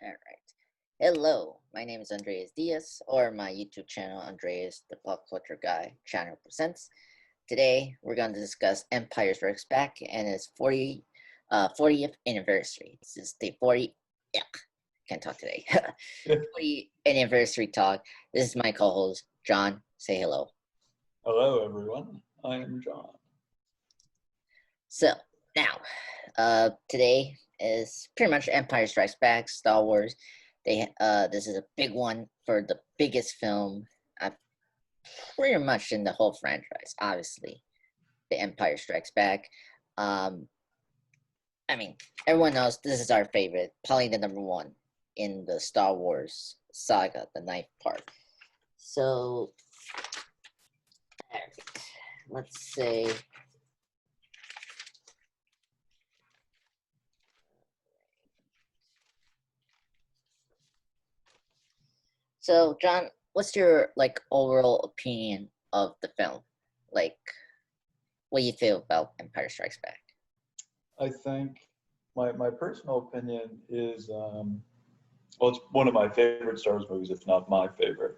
All right. Hello, my name is Andreas Diaz, or my YouTube channel, Andreas the Pop Culture Guy channel presents. Today, we're going to discuss Empire Strikes Back and its 40th anniversary. This is the 40. Yeah, can't talk today. 40th anniversary talk. This is my co-host John. Say hello. Hello, everyone. I am John. So now, today is pretty much Empire Strikes Back, Star Wars. This is a big one for the biggest film, pretty much in the whole franchise. Obviously, the Empire Strikes Back. Um, I mean, everyone knows this is our favorite, probably the number one in the Star Wars saga, the ninth part. So, alright, let's say. So, John, what's your overall opinion of the film? Like, what do you feel about Empire Strikes Back? I think my personal opinion is, well, it's one of my favorite Star Wars movies, if not my favorite.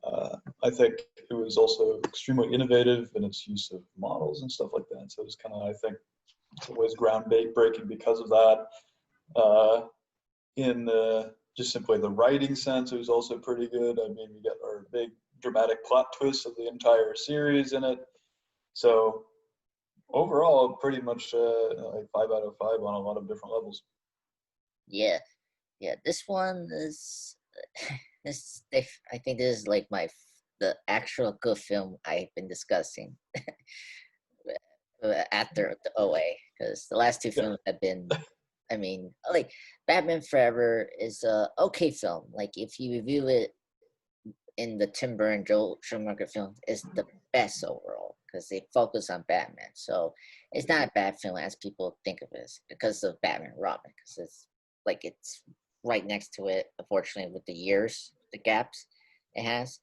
I think it was also extremely innovative in its use of models and stuff like that. So it was kind of, I think, it was groundbreaking because of that. In just simply the writing sense, it was also pretty good. I mean, we got our big dramatic plot twist of the entire series in it. So overall, pretty much like 5 out of 5 on a lot of different levels. Yeah, yeah. This one is I think this is like the actual good film I've been discussing after the OA, because the last two Yeah, films have been. I mean, like Batman Forever is a okay film. Like if you review it in the Tim Burton Joel Schumacher film, is the best overall because they focus on Batman. So it's not a bad film as people think of it because of Batman and Robin, because it's right next to it. Unfortunately, with the years, the gaps it has.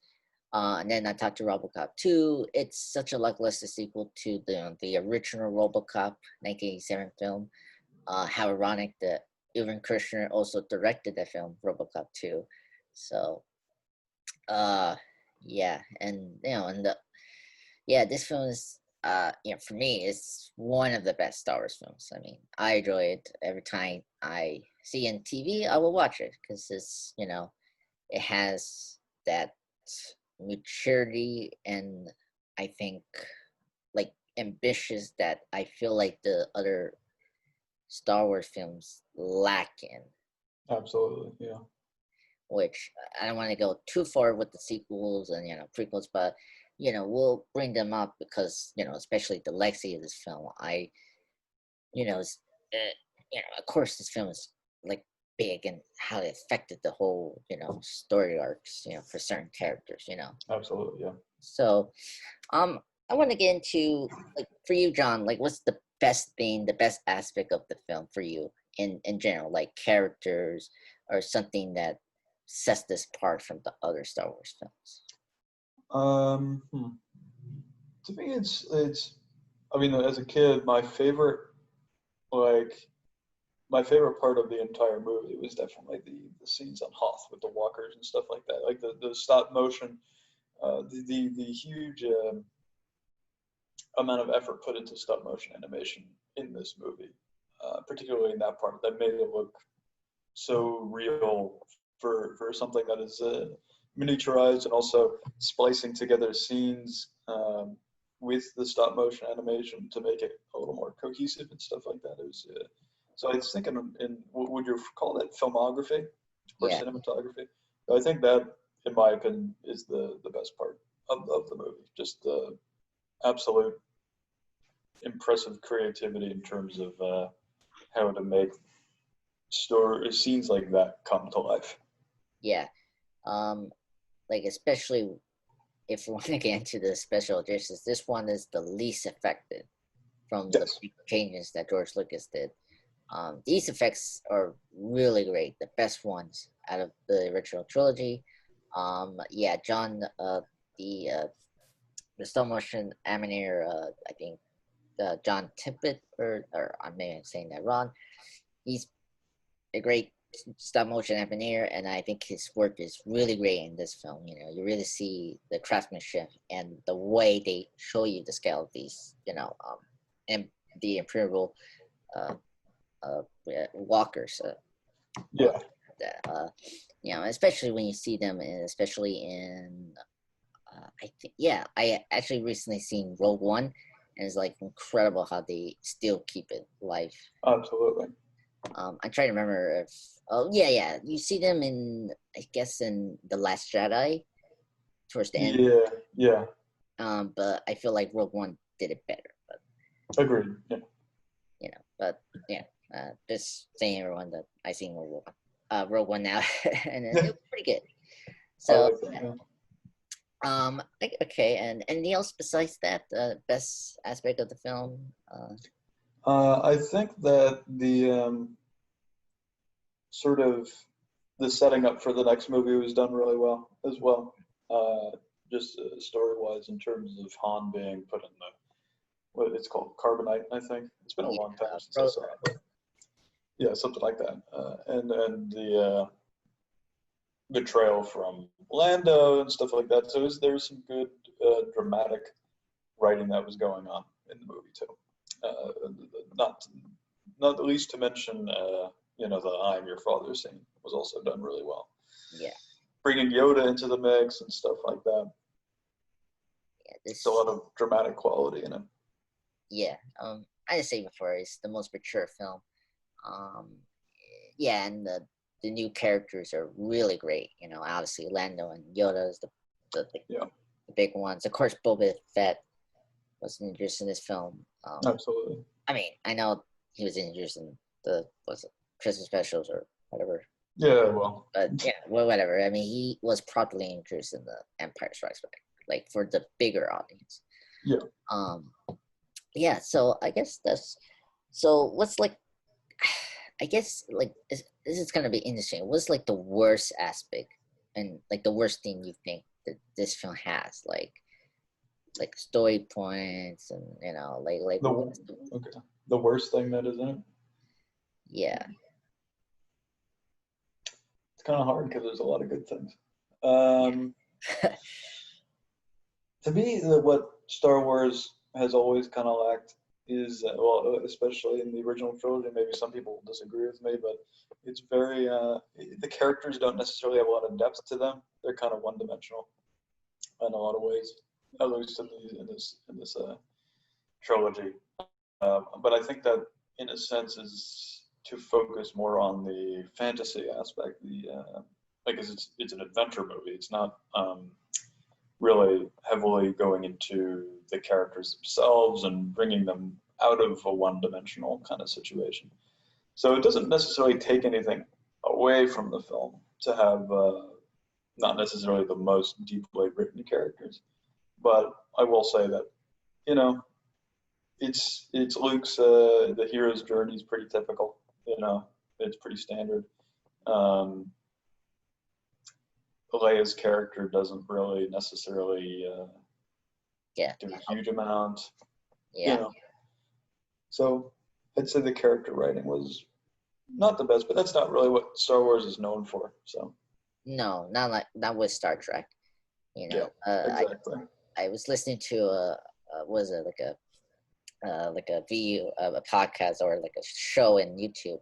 And then I talked to RoboCop 2. It's such a lackluster sequel to the original RoboCop 1987 film. How ironic that Irvin Kershner also directed that film, RoboCop 2. So, uh, yeah, and this film is for me it's one of the best Star Wars films. I mean, I enjoy it every time I see it on TV. I will watch it because it has that maturity and I think like ambitious that I feel like the other Star Wars films lack in. absolutely. Yeah. Which I don't want to go too far with the sequels and prequels, but we'll bring them up because especially the legacy of this film. It's, of course, this film is like big and how it affected the whole story arcs for certain characters. Absolutely. Yeah. So I want to get into like for you, John. Like, what's the best thing, the best aspect of the film for you in general, like characters or something that sets this apart from the other Star Wars films? Um, hmm. To me, it's. I mean, as a kid, like my favorite part of the entire movie was definitely the scenes on Hoth with the walkers and stuff like that. Like the stop motion, the huge amount of effort put into stop motion animation in this movie, particularly in that part that made it look so real for something that is miniaturized and also splicing together scenes with the stop motion animation to make it a little more cohesive and stuff like that. It was so I was thinking in would you call that filmography or Yeah, cinematography? I think that, in my opinion, is the best part of the movie. Just the absolute impressive creativity in terms of how to make story scenes like that come to life. yeah. Um, like especially if we want to get into the special editions, this one is the least affected from the Yes. big changes that George Lucas did. These effects are really great, the best ones out of the original trilogy. Yeah, John, the stop motion animator, I think John Tippett, or I may be saying that wrong. He's a great stop motion animator, and I think his work is really great in this film. You know, you really see the craftsmanship and the way they show you the scale of these, and the imperial walkers. Yeah. Especially when you see them, especially in, I think, yeah, I actually recently seen Rogue One, and it's like incredible how they still keep it live. Absolutely. I'm trying to remember if, oh yeah, you see them in, I guess, in The Last Jedi towards the end. Yeah. But I feel like Rogue One did it better. But Agreed. Yeah. Just saying everyone that I seen Rogue One now, and it was pretty good. I So like that, yeah. okay, and anything else besides that? Best aspect of the film? I think that the sort of the setting up for the next movie was done really well as well. Just story-wise, in terms of Han being put in the what it's called, carbonite. I think it's been a long time since I saw it. But yeah, something like that. And the betrayal from Lando and stuff like that. So there was some good dramatic writing that was going on in the movie too. Not the least to mention, the "I am your father" scene was also done really well. Yeah. Bringing Yoda into the mix and stuff like that. Yeah, There's a lot of dramatic quality in it. Yeah. I just say before, it's the most mature film. Yeah, and the new characters are really great. You know, obviously Lando and Yoda is the big ones. Of course, Boba Fett was introduced in this film. Absolutely. I mean, I know he was introduced in the Christmas specials or whatever. Yeah, well. But yeah, well, whatever. I mean, he was properly introduced in the Empire Strikes Back, like for the bigger audience. Yeah. Yeah. So I guess what's like, I guess like this is gonna be interesting. What's like the worst aspect and like the worst thing you think that this film has, like story points and like the worst thing that is in it? Yeah. It's kind of hard because there's a lot of good things. To me, what Star Wars has always kind of lacked is, especially in the original trilogy, maybe some people disagree with me, but it's very, the characters don't necessarily have a lot of depth to them. They're kind of one-dimensional in a lot of ways, at least in this trilogy. But I think that, in a sense, is to focus more on the fantasy aspect, because it's an adventure movie. It's not really heavily going into the characters themselves and bringing them out of a one-dimensional kind of situation. So it doesn't necessarily take anything away from the film to have not necessarily the most deeply written characters. But I will say that, it's Luke's the hero's journey is pretty typical. It's pretty standard. Leia's character doesn't really necessarily do a huge amount. Yeah. So I'd say the character writing was not the best, but that's not really what Star Wars is known for. So no, not with Star Trek. Exactly. I was listening to was it like a video of a podcast or like a show in YouTube.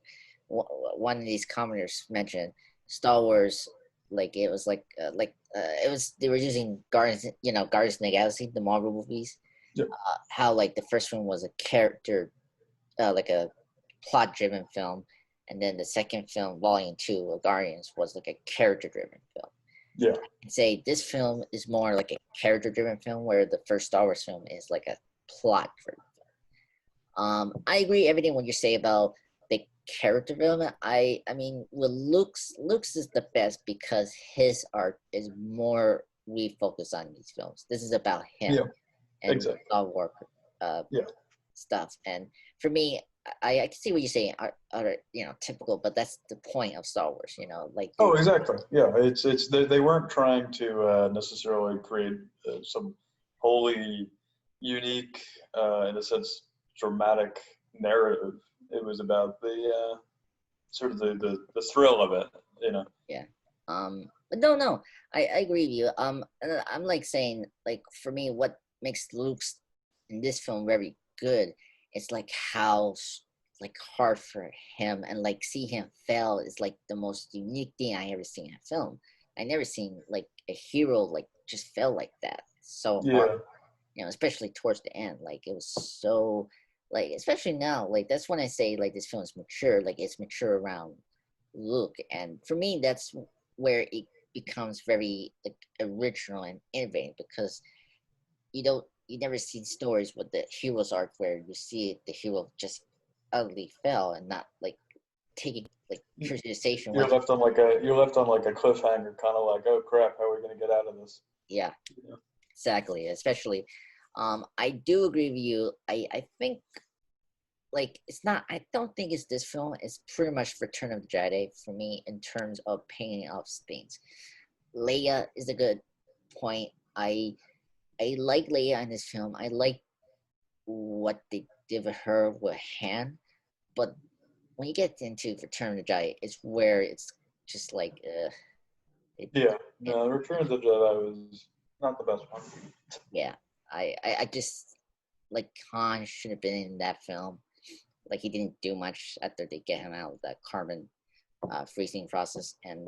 One of these commenters mentioned Star Wars, like it was it was, they were using Guardians of the Galaxy, the Marvel movies. Yep. How like the first one was a character, like a plot-driven film, and then the second film, Volume 2 of Guardians, was like a character-driven film. Yeah. I'd say this film is more like a character-driven film, where the first Star Wars film is like a plot-driven film. I agree everything what you say about the character development. I mean, with Luke's is the best because his art is more refocused on these films. This is about him and exactly. Star Wars stuff. And for me, I can see what you're saying are typical, but that's the point of Star Wars. Like exactly. Yeah, it's they weren't trying to necessarily create some wholly unique, in a sense, dramatic narrative. It was about the sort of the thrill of it, you know. Yeah. But no, I agree with you. And I'm like saying, like, for me, what makes Luke's in this film very good, it's like how like hard for him, and like see him fail is like the most unique thing I ever seen in a film. I never seen like a hero like just fail like that so hard, Yeah, especially towards the end. Like it was so, like, especially now, like that's when I say like this film is mature, like it's mature around Luke. And for me, that's where it becomes very like original and innovative, because you never see stories with the hero's arc where you see the hero just utterly fail and not like taking like criticization. you're left on like a cliffhanger, kind of like, oh crap, how are we gonna get out of this? Yeah, Yeah. exactly. Especially, I do agree with you. I think like it's not. I don't think it's this film. It's pretty much Return of the Jedi for me in terms of painting off things. Leia is a good point. I like Leia in this film. I like what they did with her with Han, but when you get into Return of the Jedi, it's where it's just like, it, Yeah, it, no, Return of the Jedi was not the best one. yeah. I just like Han should have been in that film. Like he didn't do much after they get him out of that carbon freezing process, and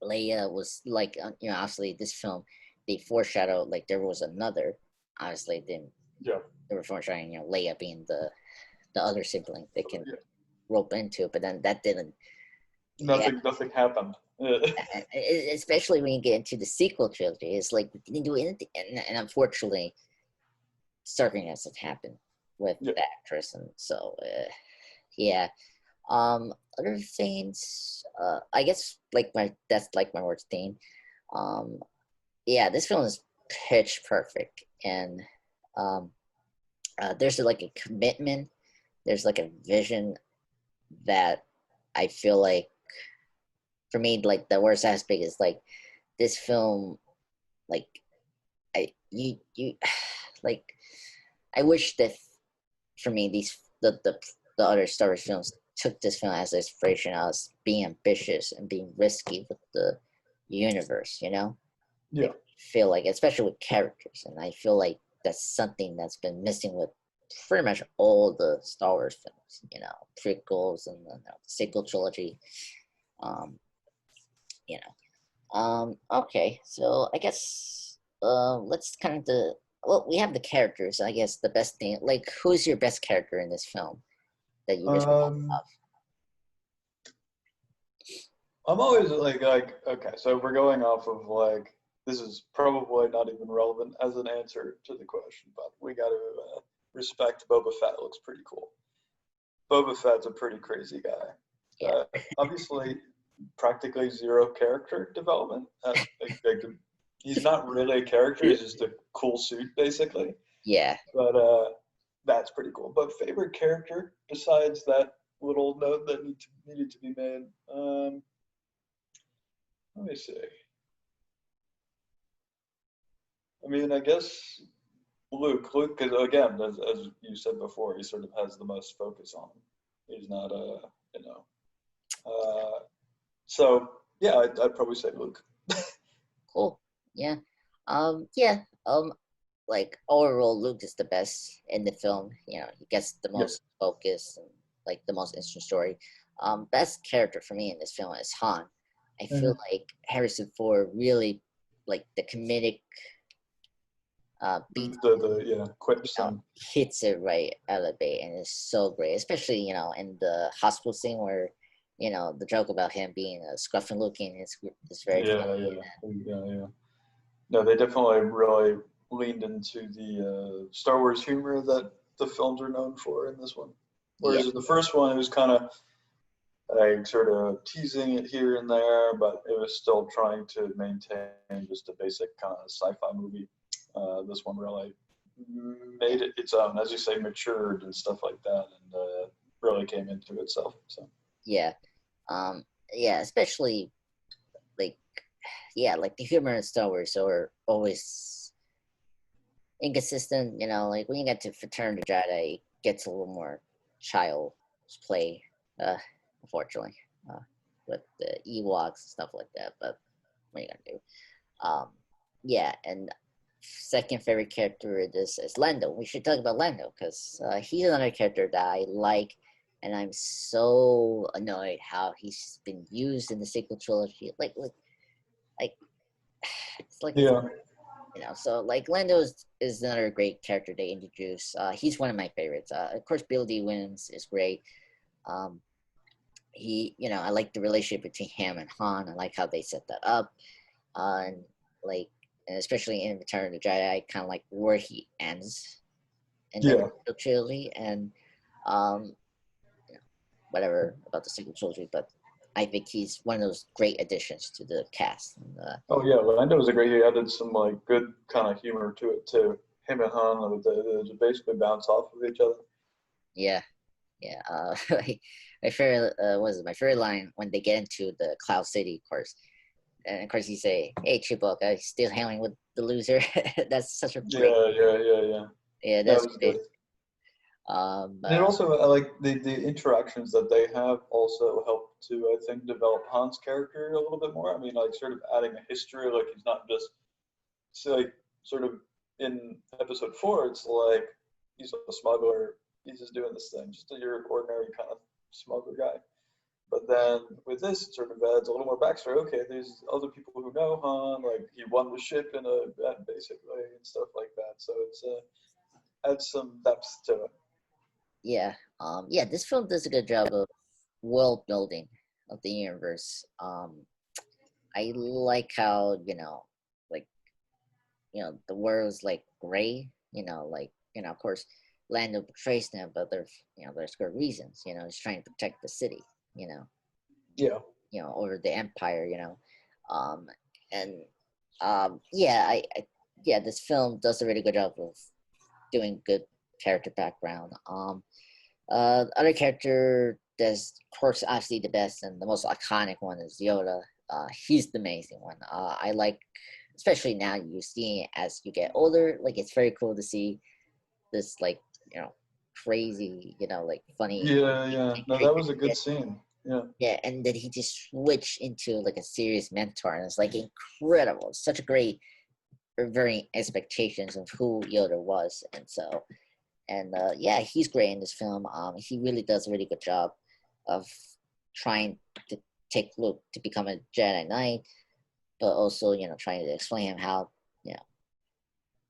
Leia was like, obviously this film they foreshadowed like there was another. Obviously, then Yeah, they were foreshadowing, Leia being the other sibling they can yeah. rope into, but then that didn't. Yeah, Nothing happened. Yeah, especially when you get into the sequel trilogy, it's like we didn't do anything, and unfortunately, certain has happened with yeah. the actress, and so yeah. Other things, I guess like my that's like my worst thing. Um, yeah, this film is pitch perfect, and um, there's like a commitment, there's like a vision that I feel like for me, like the worst aspect is like this film, like you like I wish that for me these the other Star Wars films took this film as inspiration as being ambitious and being risky with the universe, Yeah. like feel like, especially with characters, and I feel like that's something that's been missing with pretty much all the Star Wars films, prequels and the sequel trilogy. um Okay, so I guess let's kind of well, we have the characters. I guess the best thing, like, who's your best character in this film that you just Um, love? I'm always like okay, so we're going off of like this is probably not even relevant as an answer to the question, but we got to respect Boba Fett. Looks pretty cool. Boba Fett's a pretty crazy guy. Yeah, Obviously, practically zero character development. He's not really a character. He's just a cool suit, basically. yeah. But that's pretty cool. But favorite character besides that little note that needed to be made. Let me see. I mean, I guess Luke. Luke, because again, as you said before, he sort of has the most focus on him. He's not a, you know. Uh, so yeah, I'd probably say Luke. Cool. Yeah. Yeah. Like overall, Luke is the best in the film. He gets the Yeah. most focus and like the most interesting story. Best character for me in this film is Han. I feel Mhm. like Harrison Ford really, like, the comedic beat, The yeah quips and hits it right out of the bait, and it's so great, especially in the hospital scene where the joke about him being a scruffy looking is very yeah funny. yeah. No, they definitely really leaned into the Star Wars humor that the films are known for in this one. Yeah, Whereas in the first one, it was kind of like sort of teasing it here and there, but it was still trying to maintain just a basic kind of sci-fi movie. This one really made it its own, as you say, matured and stuff like that, and really came into itself. So yeah, um, yeah, especially like, yeah, like the humor in Star Wars are always inconsistent. Like when you get to Return of the Jedi, it gets a little more child's play. Uh, unfortunately, uh, with the Ewoks and stuff like that. But what are you gonna do? Yeah, and second favorite character is Lando. We should talk about Lando because he's another character that I like, and I'm so annoyed how he's been used in the sequel trilogy. Like it's like Yeah. so like Lando is another great character they introduced. He's one of my favorites. Of course, Bill D. Williams is great. Um, I like the relationship between him and Han. I like how they set that up. And like, and especially in Return of the Jedi, I kind of like where he ends in Yeah. the trilogy, and um, whatever about the sequel trilogy, but I think he's one of those great additions to the cast. And, Oh yeah, Lando was a great. He added some like good kind of humor to it too. Him and Han, they basically bounce off of each other. yeah, yeah. My favorite was my favorite line when they get into the Cloud City, of course. And of course, you say, "Hey, Chewbacca, still hanging with the loser." That's such a great. Yeah. Yeah, That that's was great. good. And it also, I like the interactions that they have also help to, I think, develop Han's character a little bit more. I mean, like sort of adding a history, like he's not just, so like sort of in episode 4, it's like he's a smuggler, he's just doing this thing, just your ordinary kind of smuggler guy. But then with this, it sort of adds a little more backstory. Okay, there's other people who know Han, like he won the ship in a basically and stuff like that. So it's adds some depth to it. Yeah. This film does a good job of world building of the universe. I like how like the world's like gray. Of course, Lando betrays them, but there's good reasons. He's trying to protect the city. You know, Yeah. over the empire. Um, and yeah, this film does a really good job of doing good character background. Other character that's of course obviously the best and the most iconic one is Yoda. He's the amazing one. I like, especially now you see it as you get older. Like it's very cool to see this like crazy like funny. Yeah. No, that was a good scene. Yeah. Yeah, and then he just switched into like a serious mentor, and it's like incredible. Such a great, very expectations of who Yoda was, and so and yeah, he's great in this film. He really does a really good job of trying to take Luke to become a Jedi Knight, but also trying to explain him how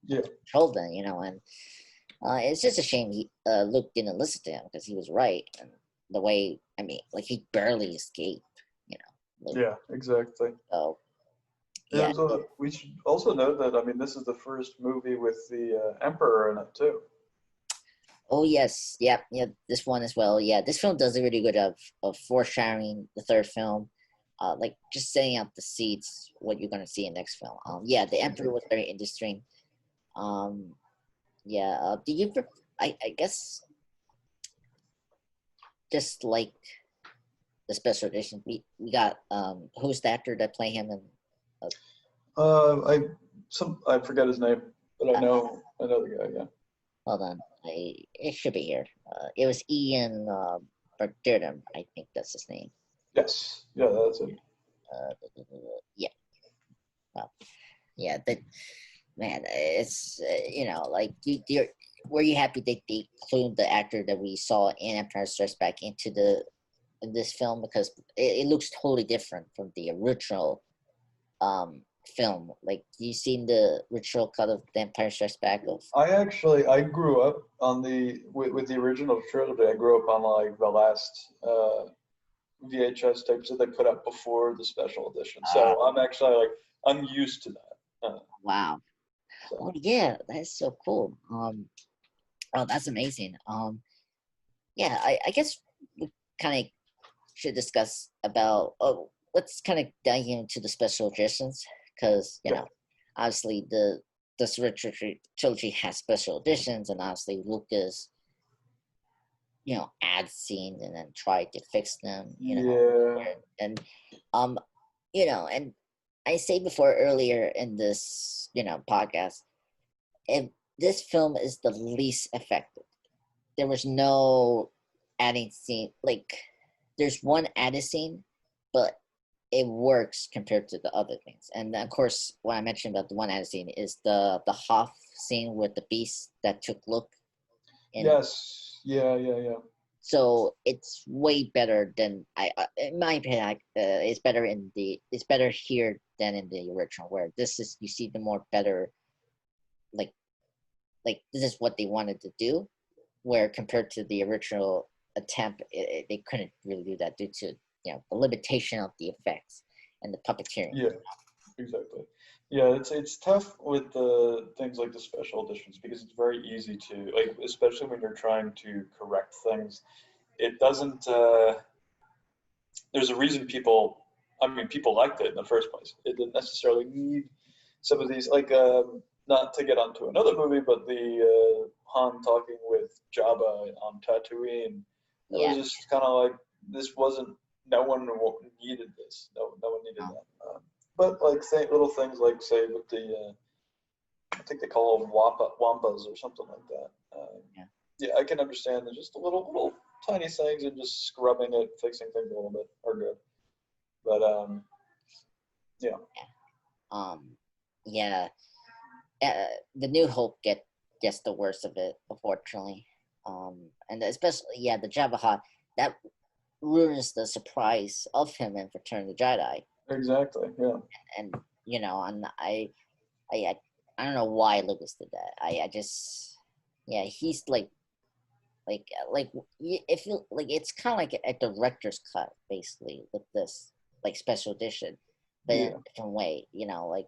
Yeah. control them. And it's just a shame Luke didn't listen to him because he was right, and the way like he barely escaped. Luke. Yeah, exactly. So yeah. We should also note that, I mean, this is the first movie with the Emperor in it, too. Oh yes, yeah. This one as well. Yeah, this film does a really good job of foreshadowing the third film, like just setting up the seeds what you're gonna see in next film. Yeah, the Emperor was very interesting. Um, yeah. Do you? I guess just like the special edition, we got who's the actor that played him in? I forget his name, but Uh, I know the guy. Yeah. Hold on, it should be here. It was Ian Bardem, I think that's his name. Yes. Yeah, that's it. Yeah. Well, yeah. That man, it's like were you happy that they included the actor that we saw in Empire Strikes Back into in this film because it looks totally different from the original film. Like you seen the original cut of the Empire Strikes Back of? I grew up on with the original trilogy. I grew up on like the last VHS tapes that they put out before the special edition. So I'm actually like I'm used to that. Wow. So. Oh yeah, that's so cool. Oh, that's amazing. Yeah, I guess we kind of should discuss about. Oh, let's kind of dive into the special editions because obviously this Richard trilogy has special editions, and obviously Lucas, add scenes and then try to fix them. And and I say before earlier in this podcast, if this film is the least effective, there was no adding scene like there's one added scene, but it works compared to the other things. And of course, what I mentioned about the one added scene is the Hoth scene with the beast that took Luke in. Yes. Yeah. So it's way better than in my opinion. It's better it's better here than in the original. Where this is, you see the more better, like this is what they wanted to do. Where compared to the original attempt, they couldn't really do that due to the limitation of the effects and the puppeteering. Yeah. Exactly. Yeah, it's tough with the things like the special editions because it's very easy to like, especially when you're trying to correct things. It doesn't. There's a reason people. I mean, people liked it in the first place. It didn't necessarily need some of these, like, not to get onto another movie, but the Han talking with Jabba on Tatooine. It was Yeah, just kind of like this wasn't. No one needed this. No one needed no, that. But like little things like say with the I think they call them wampas or something like that. yeah. Yeah, I can understand that just a little tiny things and just scrubbing it, fixing things a little bit are good. But yeah, Um, yeah. The New Hope gets the worst of it, unfortunately. And especially the Jabba Hutt, that ruins the surprise of him in Return of the Jedi. exactly. Yeah, And and I I don't know why Lucas did that. I just he's if you like, it's kind of like a director's cut basically with this special edition, but in yeah, a different way. Like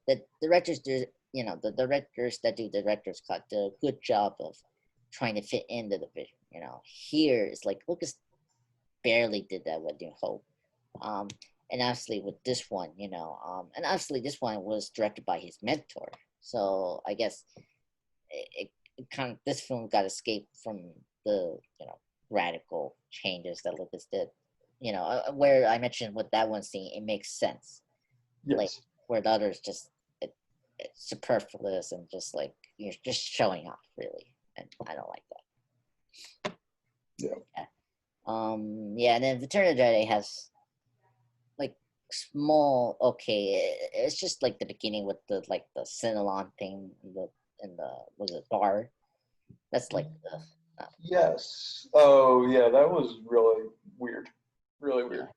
the directors do. The directors that do director's cut do a good job of trying to fit into the vision. Here it's like Lucas barely did that with New Hope. Um, and obviously with this one, and obviously this one was directed by his mentor. So I guess it kind of, this film got escaped from the radical changes that Lucas did. Where I mentioned with that one scene, it makes sense. Like yes, where the others just it's superfluous and just like you're just showing off really, and I don't like that. yeah. And then Return of the Jedi has like small it's just like the beginning with the Cinnalon thing in the was it bar. That's like Yes. Oh, yeah. That was really weird. Really weird.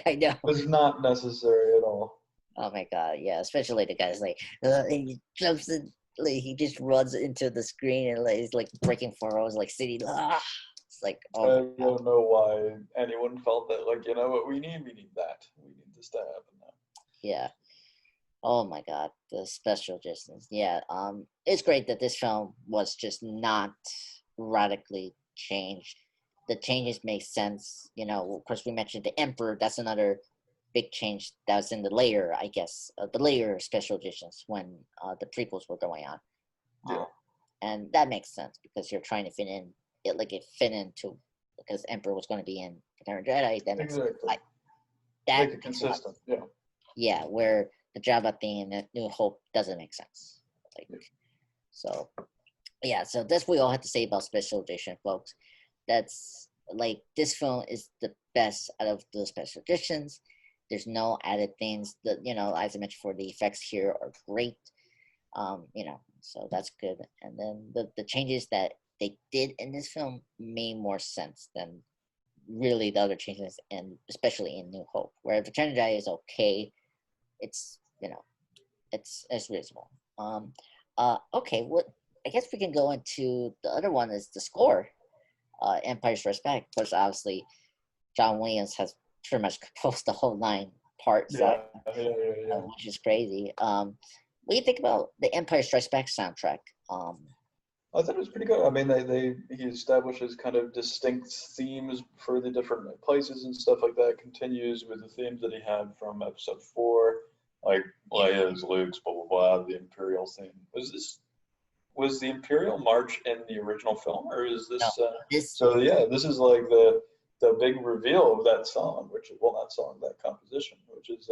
I know. Was not necessary at all. Oh my god, yeah, especially the guy's like he jumps in, like he just runs into the screen and like he's like breaking furrows like city. It's like, oh my I god. don't know why anyone felt that, like, you know what we need? We need that. We need this to happen now. Yeah. Oh my god, the special distance. Yeah, it's great that this film was just not radically changed. The changes make sense. Of course, we mentioned the Emperor. That's another big change that was in the layer, I guess, the layer special editions when the prequels were going on. Yeah. And that makes sense because you're trying to fit into because Emperor was going to be in Return of the Jedi. That makes sense. Exactly. That Make it makes a lot of consistent. Yeah. yeah, where the Jabba thing and New Hope doesn't make sense. Like, Yeah. so so that's what we all have to say about special edition, folks. That's like this film is the best out of the special editions. There's no added things that as I mentioned for the effects here are great. So that's good. And then the changes that they did in this film made more sense than really the other changes, and especially in New Hope, where Return of the Jedi is okay. It's it's reasonable. Okay, what I guess we can go into the other one is the score. Empire Strikes Back. Of course, obviously, John Williams has pretty much composed the whole 9 parts, Yeah. which is crazy. What do you think about the Empire Strikes Back soundtrack? I thought it was pretty good. I mean, he establishes kind of distinct themes for the different places and stuff like that. Continues with the themes that he had from Episode 4, like Leia's, Luke's, blah blah blah. The Imperial theme was the Imperial March in the original film, or is No, this? this So yeah, this is like the big reveal of that song, which is, well, not song, that composition, which is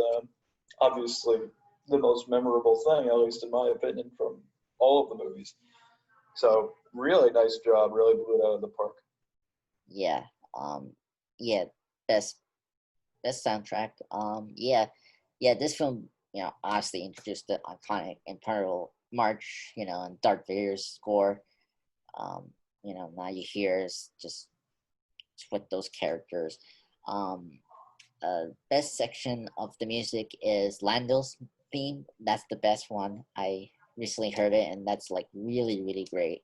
obviously the most memorable thing, at least in my opinion, from all of the movies. So really nice job, really blew it out of the park. yeah. yeah, best best soundtrack. Yeah, this film, obviously introduced the iconic Imperial March, and Darth Vader's score. Um, now you hear is just with those characters. Um, Best section of the music is Lando's theme. That's the best one. I recently heard it, and that's like really, really great.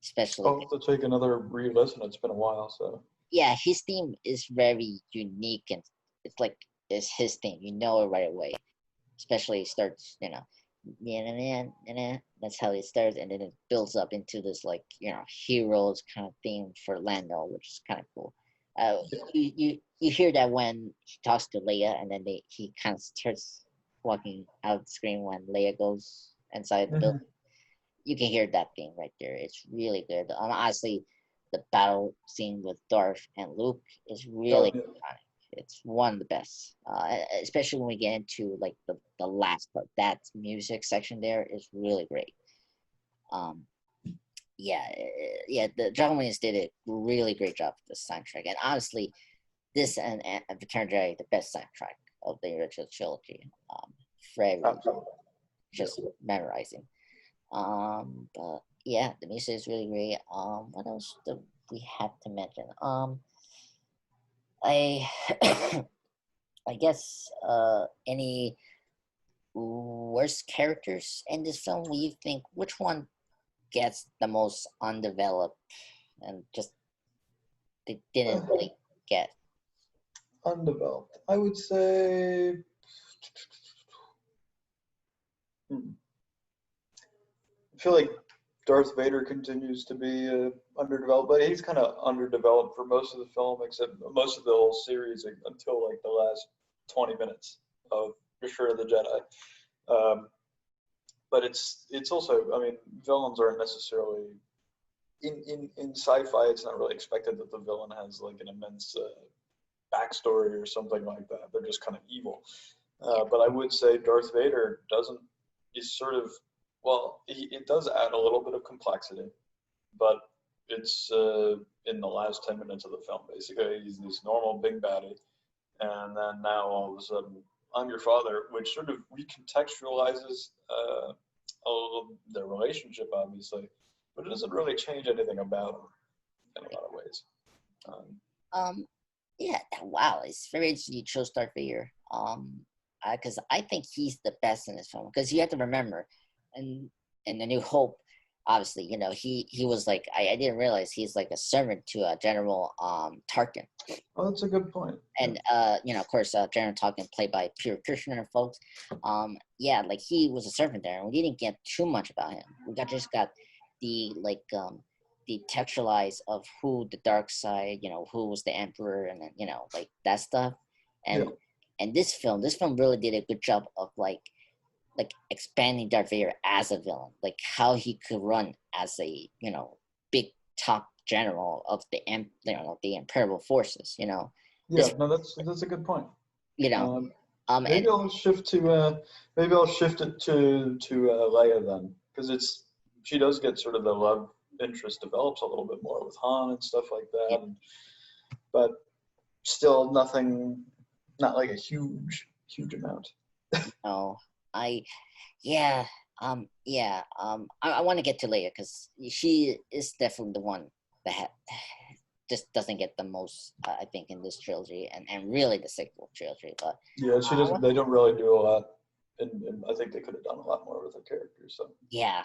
Especially, I'll have to take another re-listen. It's been a while, so. yeah, his theme is very unique, and it's like it's his theme. You know it right away. Especially it starts, that's how it starts, and then it builds up into this like heroes kind of theme for Lando, which is kind of cool. You hear that when he talks to Leia, and then he kind of starts walking out the screen when Leia goes inside the building. You can hear that theme right there. It's really good. Honestly, the battle scene with Darth and Luke is really Oh, yeah. iconic. It's one of the best, especially when we get into like the last part. That music section there is really great. Um, yeah, the John Williams did a really great job with the soundtrack, and honestly, this and Return of the Jedi, the best soundtrack of the original trilogy. Forever, Absolutely. just memorizing. But yeah, the music is really great. What else do we have to mention? I I guess any worst characters in this film? What do you think? Which one gets the most undeveloped and just they didn't really get? Undeveloped. I would say. Hmm. I feel like Darth Vader continues to be underdeveloped, but he's kind of underdeveloped for most of the film, except most of the whole series until like the last 20 minutes of Return of the Jedi. Um, but it's also, I mean, villains aren't necessarily in sci-fi. It's not really expected that the villain has like an immense backstory or something like that. They're just kind of evil. But I would say Darth Vader doesn't is sort of well, it does add a little bit of complexity, but it's in the last 10 minutes of the film. Basically, he's this normal big baddie, and then now all of a sudden, I'm your father, which sort of recontextualizes their relationship, obviously, but it doesn't really change anything about him in a lot of ways. Um, Um, yeah, wow, it's very interesting you chose Darth Vader. Because I think he's the best in this film. Because you have to remember, and in The New Hope, obviously, he was like I didn't realize he's like a servant to General Tarkin, oh, that's a good point. and of course, General Tarkin played by Peter Cushing, folks. Yeah, like he was a servant there, and we didn't get too much about him. We just got the like the textualize of who the dark side, who was the emperor, and then like that stuff, and Yeah. and this film really did a good job of like expanding Darth Vader as a villain, like how he could run as a big top general of the Imperial forces, Yeah, this no, that's a good point. you know Um, and maybe I'll shift it to Leia then, because it's she does get sort of the love interest develops a little bit more with Han and stuff like yeah, that, but still nothing, not like a huge amount. no, I yeah I want to get to Leia because she is definitely the one that just doesn't get the most, I think, in this trilogy and really the sequel trilogy. But Yeah, she I doesn't. want, They don't really do a lot, and I think they could have done a lot more with her character. So yeah,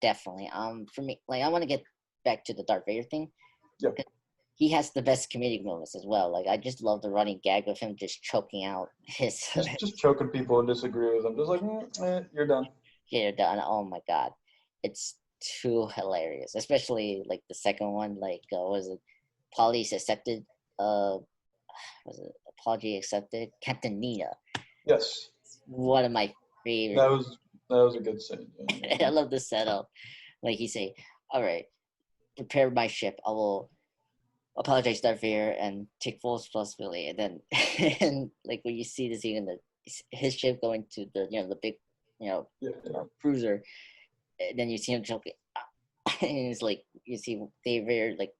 definitely. For me, like I want to get back to the Darth Vader thing. yeah, He has the best comedic moments as well. Like I just love the running gag of him just choking out his just choking people and disagree with them, just like you're done. hair done. Oh my god, it's too hilarious. Especially like the second one. Like was it Polly's accepted? Was it apology accepted? Captain Nina. Yes, One of my favorite. that was a good scene. I love the setup. Like he say, "All right, prepare my ship. I will apologize, Darth Vader, and take full responsibility." And then, and like when you see the scene in his ship going to the the big Yeah, yeah. cruiser, and then you see him choking, and it's like you see Darth Vader like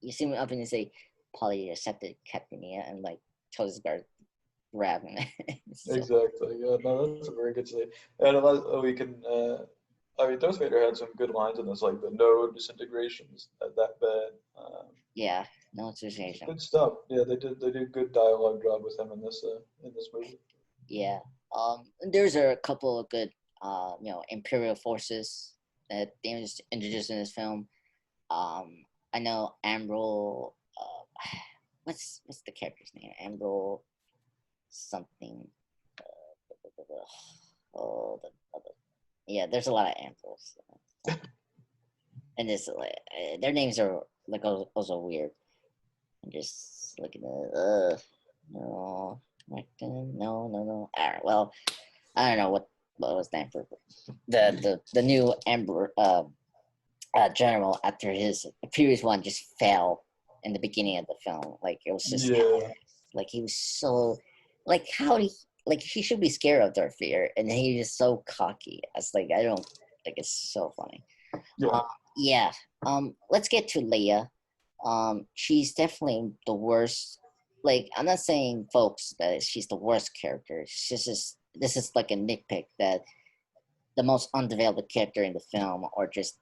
you see him up and you say, probably accepted Captain EA and like told his guard to grab him. So, Exactly. Yeah, no, that's a very good scene. And we can. I mean, Darth Vader had some good lines in this, like the no disintegrations that bad. yeah, no association. Good stuff. Yeah, they did good dialogue job with him in this movie. Yeah. There's a couple of good, Imperial forces that they introduced in this film. I know Ambrol. What's the character's name? Ambrol something. Oh, the other. Yeah, there's a lot of Ambrols, and this their names are like also weird. I'm just looking at. No, no. All right, well, I don't know what was that for the new Amber general after his previous one just fell in the beginning of the film. Like it was just Yeah. like he was so like how he should be scared of Darth Vader, and he was so cocky. It's like I don't like it's so funny. Yeah. Yeah. Let's get to Leia. She's definitely the worst. Like I'm not saying, folks, that she's the worst character. She's just this is like a nitpick that the most undeveloped character in the film, or just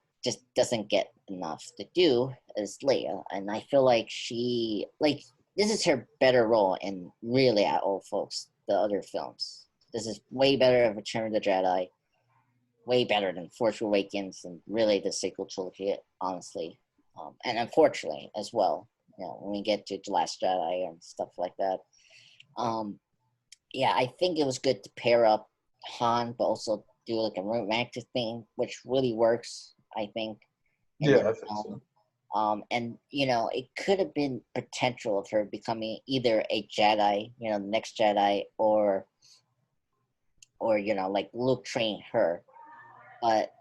doesn't get enough to do, is Leia, and I feel like she like this is her better role in really at all, folks. The other films, this is way better of Return of the Jedi, way better than Force Awakens, and really the sequel trilogy, honestly, and unfortunately as well. When we get to The Last Jedi and stuff like that, yeah, I think it was good to pair up Han, but also do like a romantic thing, which really works, I think, in Yeah, the I think film. so. And it could have been potential of her becoming either a Jedi, the next Jedi, or like Luke train her, but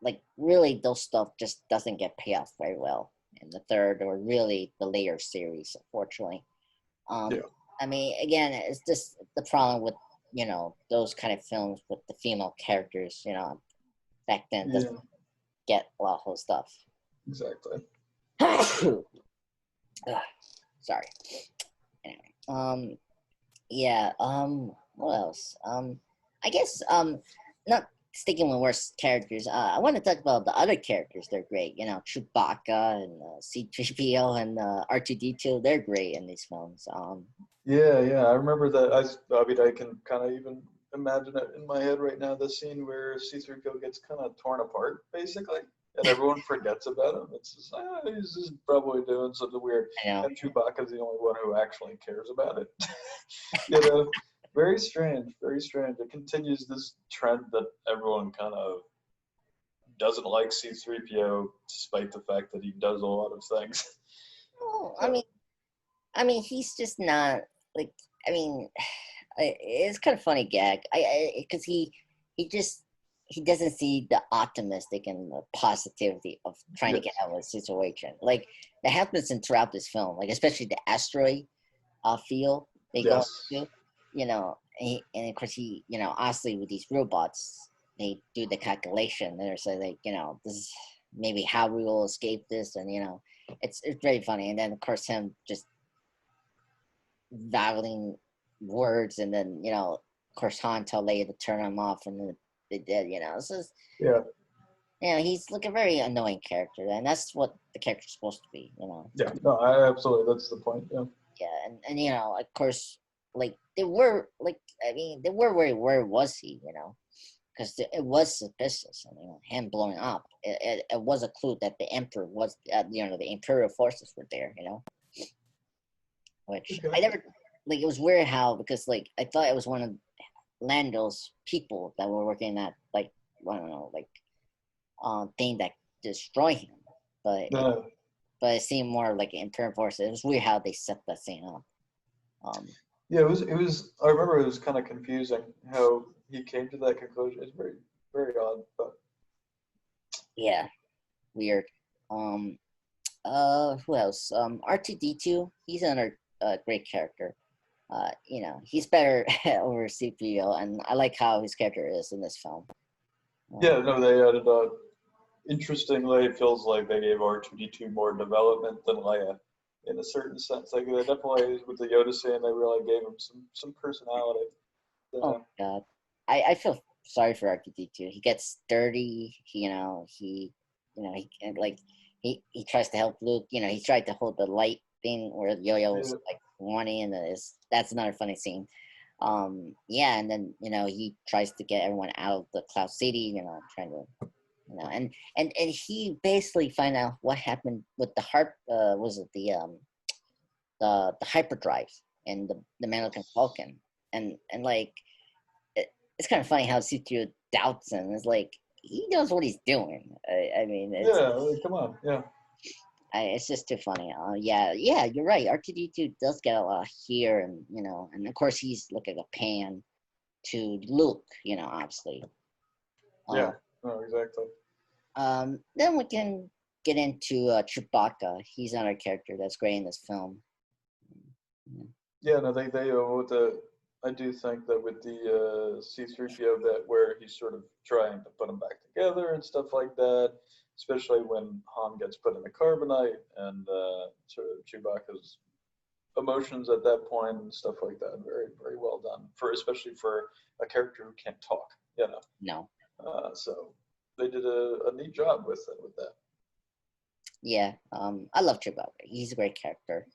like really those stuff just doesn't get paid off very well in the third or really the later series, unfortunately. Yeah. I mean, again, it's just the problem with those kind of films with the female characters. Back then Yeah. doesn't get a lot of stuff. Exactly. Sorry. Anyway, yeah. What else? I guess not sticking with worst characters. I want to talk about the other characters. They're great. Chewbacca and C-3PO and R2-D2. They're great in these films. Yeah. I remember that. I mean, I can kind of even imagine it in my head right now. The scene where C-3PO gets kind of torn apart, basically, and everyone forgets about him. It's just, he's just probably doing something weird. I know. And Chewbacca's the only one who actually cares about it. you know, very strange. Very strange. It continues this trend that everyone kind of doesn't like C-3PO, despite the fact that he does a lot of things. Oh, I mean, he's just not like. I mean, it's kind of funny gag. Because he doesn't see the optimistic and the positivity of trying to Yes. get out of a situation. Like that happens throughout this film. Like especially the asteroid field they go Yes. to. And of course honestly with these robots, they do the calculation. And they're saying like this is maybe how we will escape this, and it's very funny. And then of course him just battling words, and then of course Han tell Leia to turn him off, and then they did. So Yeah. he's like a very annoying character, and that's what the character's supposed to be. Yeah. No, I absolutely. That's the point. Yeah. Yeah, and of course, like they were like they were where was he? Because it was suspicious, and him blowing up, it was a clue that the Emperor was, the Imperial forces were there. Which I Okay. never like. It was weird how, because like I thought it was one of Lando's people that were working at like I don't know, like thing that destroy him, but No. it seemed more like Imperial forces. It was weird how they set that scene up. Yeah. It was. It was. I remember it was kind of confusing how he came to that conclusion. It's very, very odd. But Yeah, weird. Um, who else? R2-D2. He's another great character. He's better over CPO, and I like how his character is in this film. yeah, no, they added. Interestingly, it feels like they gave R2D2 more development than Leia. in a certain sense. Like they definitely with the Yoda scene, they really gave him some personality. Oh my god, I feel sorry for R2D2. He gets dirty. He like he tries to help Luke. He tried to hold the light thing where Yo-Yo was Yeah, like wanting, and that's another funny scene. Yeah, and then he tries to get everyone out of the Cloud City. Trying to and he basically find out what happened with the harp. Was it the hyperdrive and the Mannequin Falcon, and like it's kind of funny how C3 doubts him. It's like he knows what he's doing. I mean, yeah. Like, come on, yeah. it's just too funny. Yeah, you're right. R2D2 does get a lot here, and of course he's looking a pan to Luke. Obviously. Yeah, Uh, no, exactly. then we can get into Chewbacca. He's another character that's great in this film. Yeah, no, they with the. I do think that with the C-3PO bit where he's sort of trying to put them back together and stuff like that, especially when Han gets put in the carbonite and sort of Chewbacca's emotions at that point and stuff like that. Very, very well done for especially for a character who can't talk. No. So they did a neat job with that. Yeah. I love Chewbacca. He's a great character.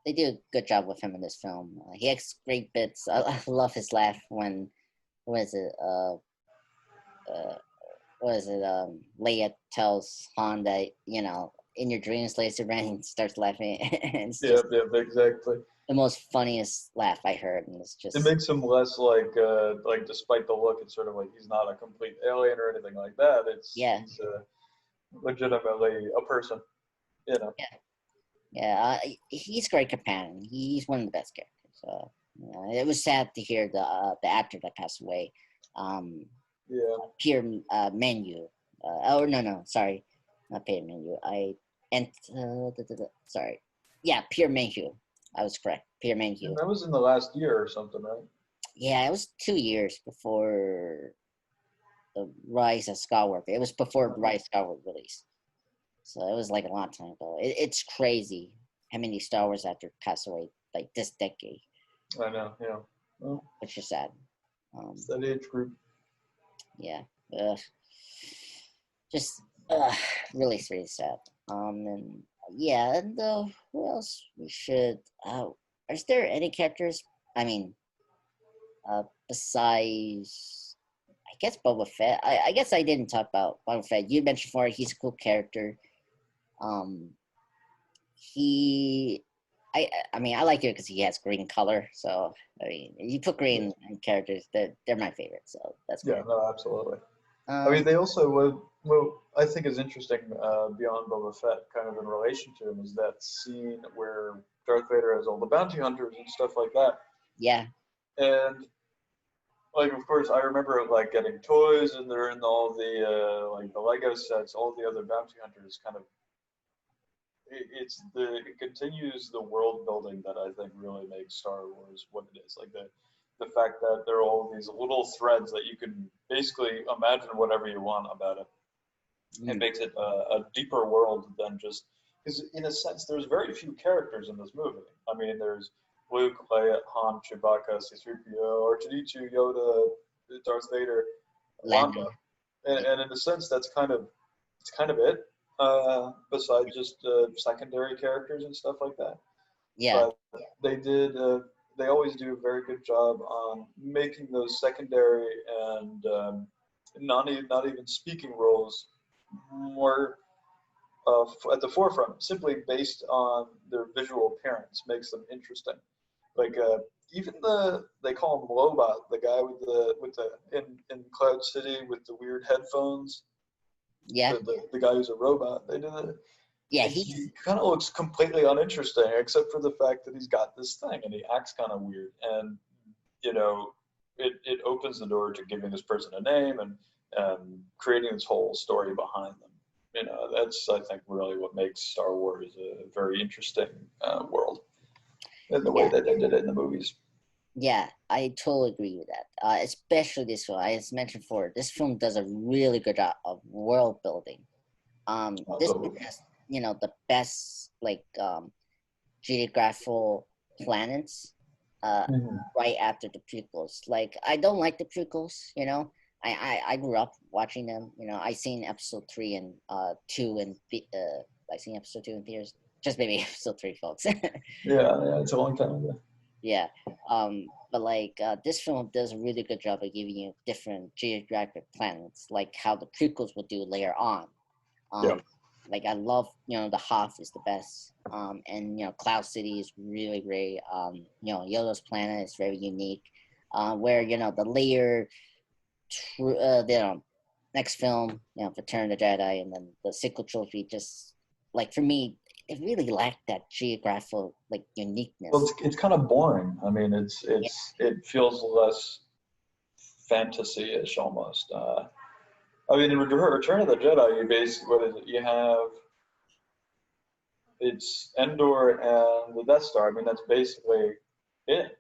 They do a good job with him in this film. He has great bits. I love his laugh when, what is it? What is it? Leia tells Han that in your dreams, laser man, and starts laughing. And it's Yeah, just yeah, exactly. the most funniest laugh I heard, and it's It just makes him less like despite the look, it's sort of like he's not a complete alien or anything like that. yeah, He's legitimately a person, you know. yeah, yeah. He's a great companion. He's one of the best characters. It was sad to hear the actor that passed away. Um, Yeah, Pierre Menu. Oh no, sorry, not Pierre Menu. Sorry, yeah, Pierre Menu. I was correct. Pierre and Menu. that was in the last year or something, right? Yeah, it was 2 years before the Rise of Skywalker. It was before Rise of Skywalker release, so it was like a long time ago. It's crazy how many Star Wars actors pass away like this decade, I know. Yeah. Well, which is sad. it's that age group. Yeah, ugh. Just really really sad. And yeah, and who else we should? Is there any characters? I mean, besides, I guess Boba Fett. I guess I didn't talk about Boba Fett. You mentioned before he's a cool character. Um, he, I mean, I like it because he has green color. So I mean, you put green in characters, they're my favorite. So that's Yeah, great. no, absolutely. I mean, they also what I think is interesting beyond Boba Fett, kind of in relation to him, is that scene where Darth Vader has all the bounty hunters and stuff like that. Yeah, And like, of course, I remember like getting toys, and they're in all the like the Lego sets, all the other bounty hunters. Kind of, it continues the world building that I think really makes Star Wars what it is. Like the fact that there are all these little threads that you can basically imagine whatever you want about it. It makes it a deeper world than just because, in a sense, there's very few characters in this movie. I mean, there's Luke, Leia, Han, Chewbacca, C-3PO, R2-D2, Yoda, Darth Vader, Lando. Lando, and in a sense, it's kind of it. Besides just secondary characters and stuff like that, Yeah, but they did. They always do a very good job on making those secondary and not even speaking roles more at the forefront, simply based on their visual appearance, makes them interesting. Like even they call him Lobot, the guy with the in Cloud City with the weird headphones, yeah, the guy who's a robot. They did it. yeah. And he kind of looks completely uninteresting, except for the fact that he's got this thing and he acts kind of weird. And you know, it opens the door to giving this person a name and creating this whole story behind them. You know, that's I think really what makes Star Wars a very interesting world in the way Yeah, that they did it in the movies. yeah, I totally agree with that. Especially this film. As mentioned before, this film does a really good job of world building. This film Absolutely. has the best like geographical planets right after the prequels. Like I don't like the prequels, I grew up watching them. I seen episode 3 and 2 and I seen episode 2 in theaters. Just maybe episode 3, folks. Yeah, it's a long time ago. Yeah. But like this film does a really good job of giving you different geographic planets, like how the prequels would do later on. Yeah. Like I love, the Hoth is the best. And Cloud City is really great. Yoda's planet is very unique. Where the layer, next film, Return of the Jedi, and then the sequel trilogy, just like for me, it really lacked that geographical like uniqueness. Well, it's kind of boring. I mean, it feels less fantasy-ish almost. I mean, in Return of the Jedi, you basically what is it? You have it's Endor and the Death Star. I mean, that's basically it.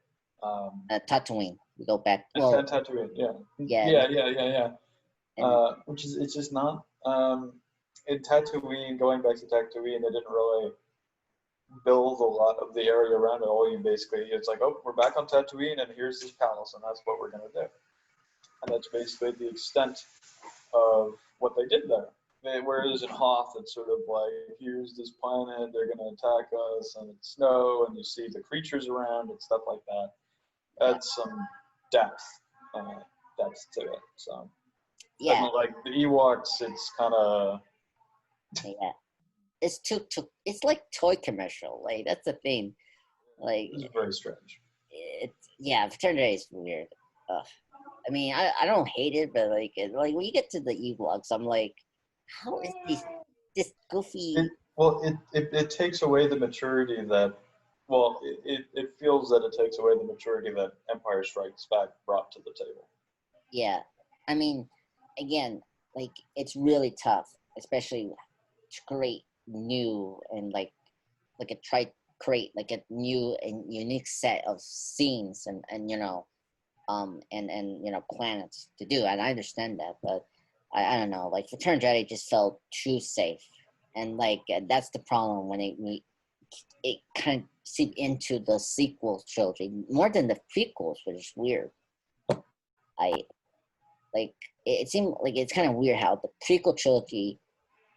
Tatooine, we go back. And Well, Tatooine, yeah. And, Which is it's just not in Tatooine. Going back to Tatooine, they didn't really build a lot of the area around it. All you basically, it's like, oh, we're back on Tatooine, and here's this palace, and that's what we're gonna do. And that's basically the extent of what they did there. Whereas in Hoth, it's sort of like, here's this planet, they're gonna attack us, and it's snow, and you see the creatures around and stuff like that. That's some depth to it. So yeah, like the Ewoks, it's kind of yeah. It's it's like toy commercial. Like that's the thing. Like it's very strange. Return of the Jedi is weird. I mean, I don't hate it, but like when you get to the Ewoks, I'm like, how is this goofy? It takes away the maturity that. Well, it feels that it takes away the maturity that Empire Strikes Back brought to the table. Yeah, I mean, again, like it's really tough, especially to create new and create like a new and unique set of scenes and planets to do. And I understand that, but I don't know. Like Return of the Jedi just felt too safe, and like that's the problem when it kind of seep into the sequel trilogy more than the prequels, which is weird. It seemed like it's kind of weird how the prequel trilogy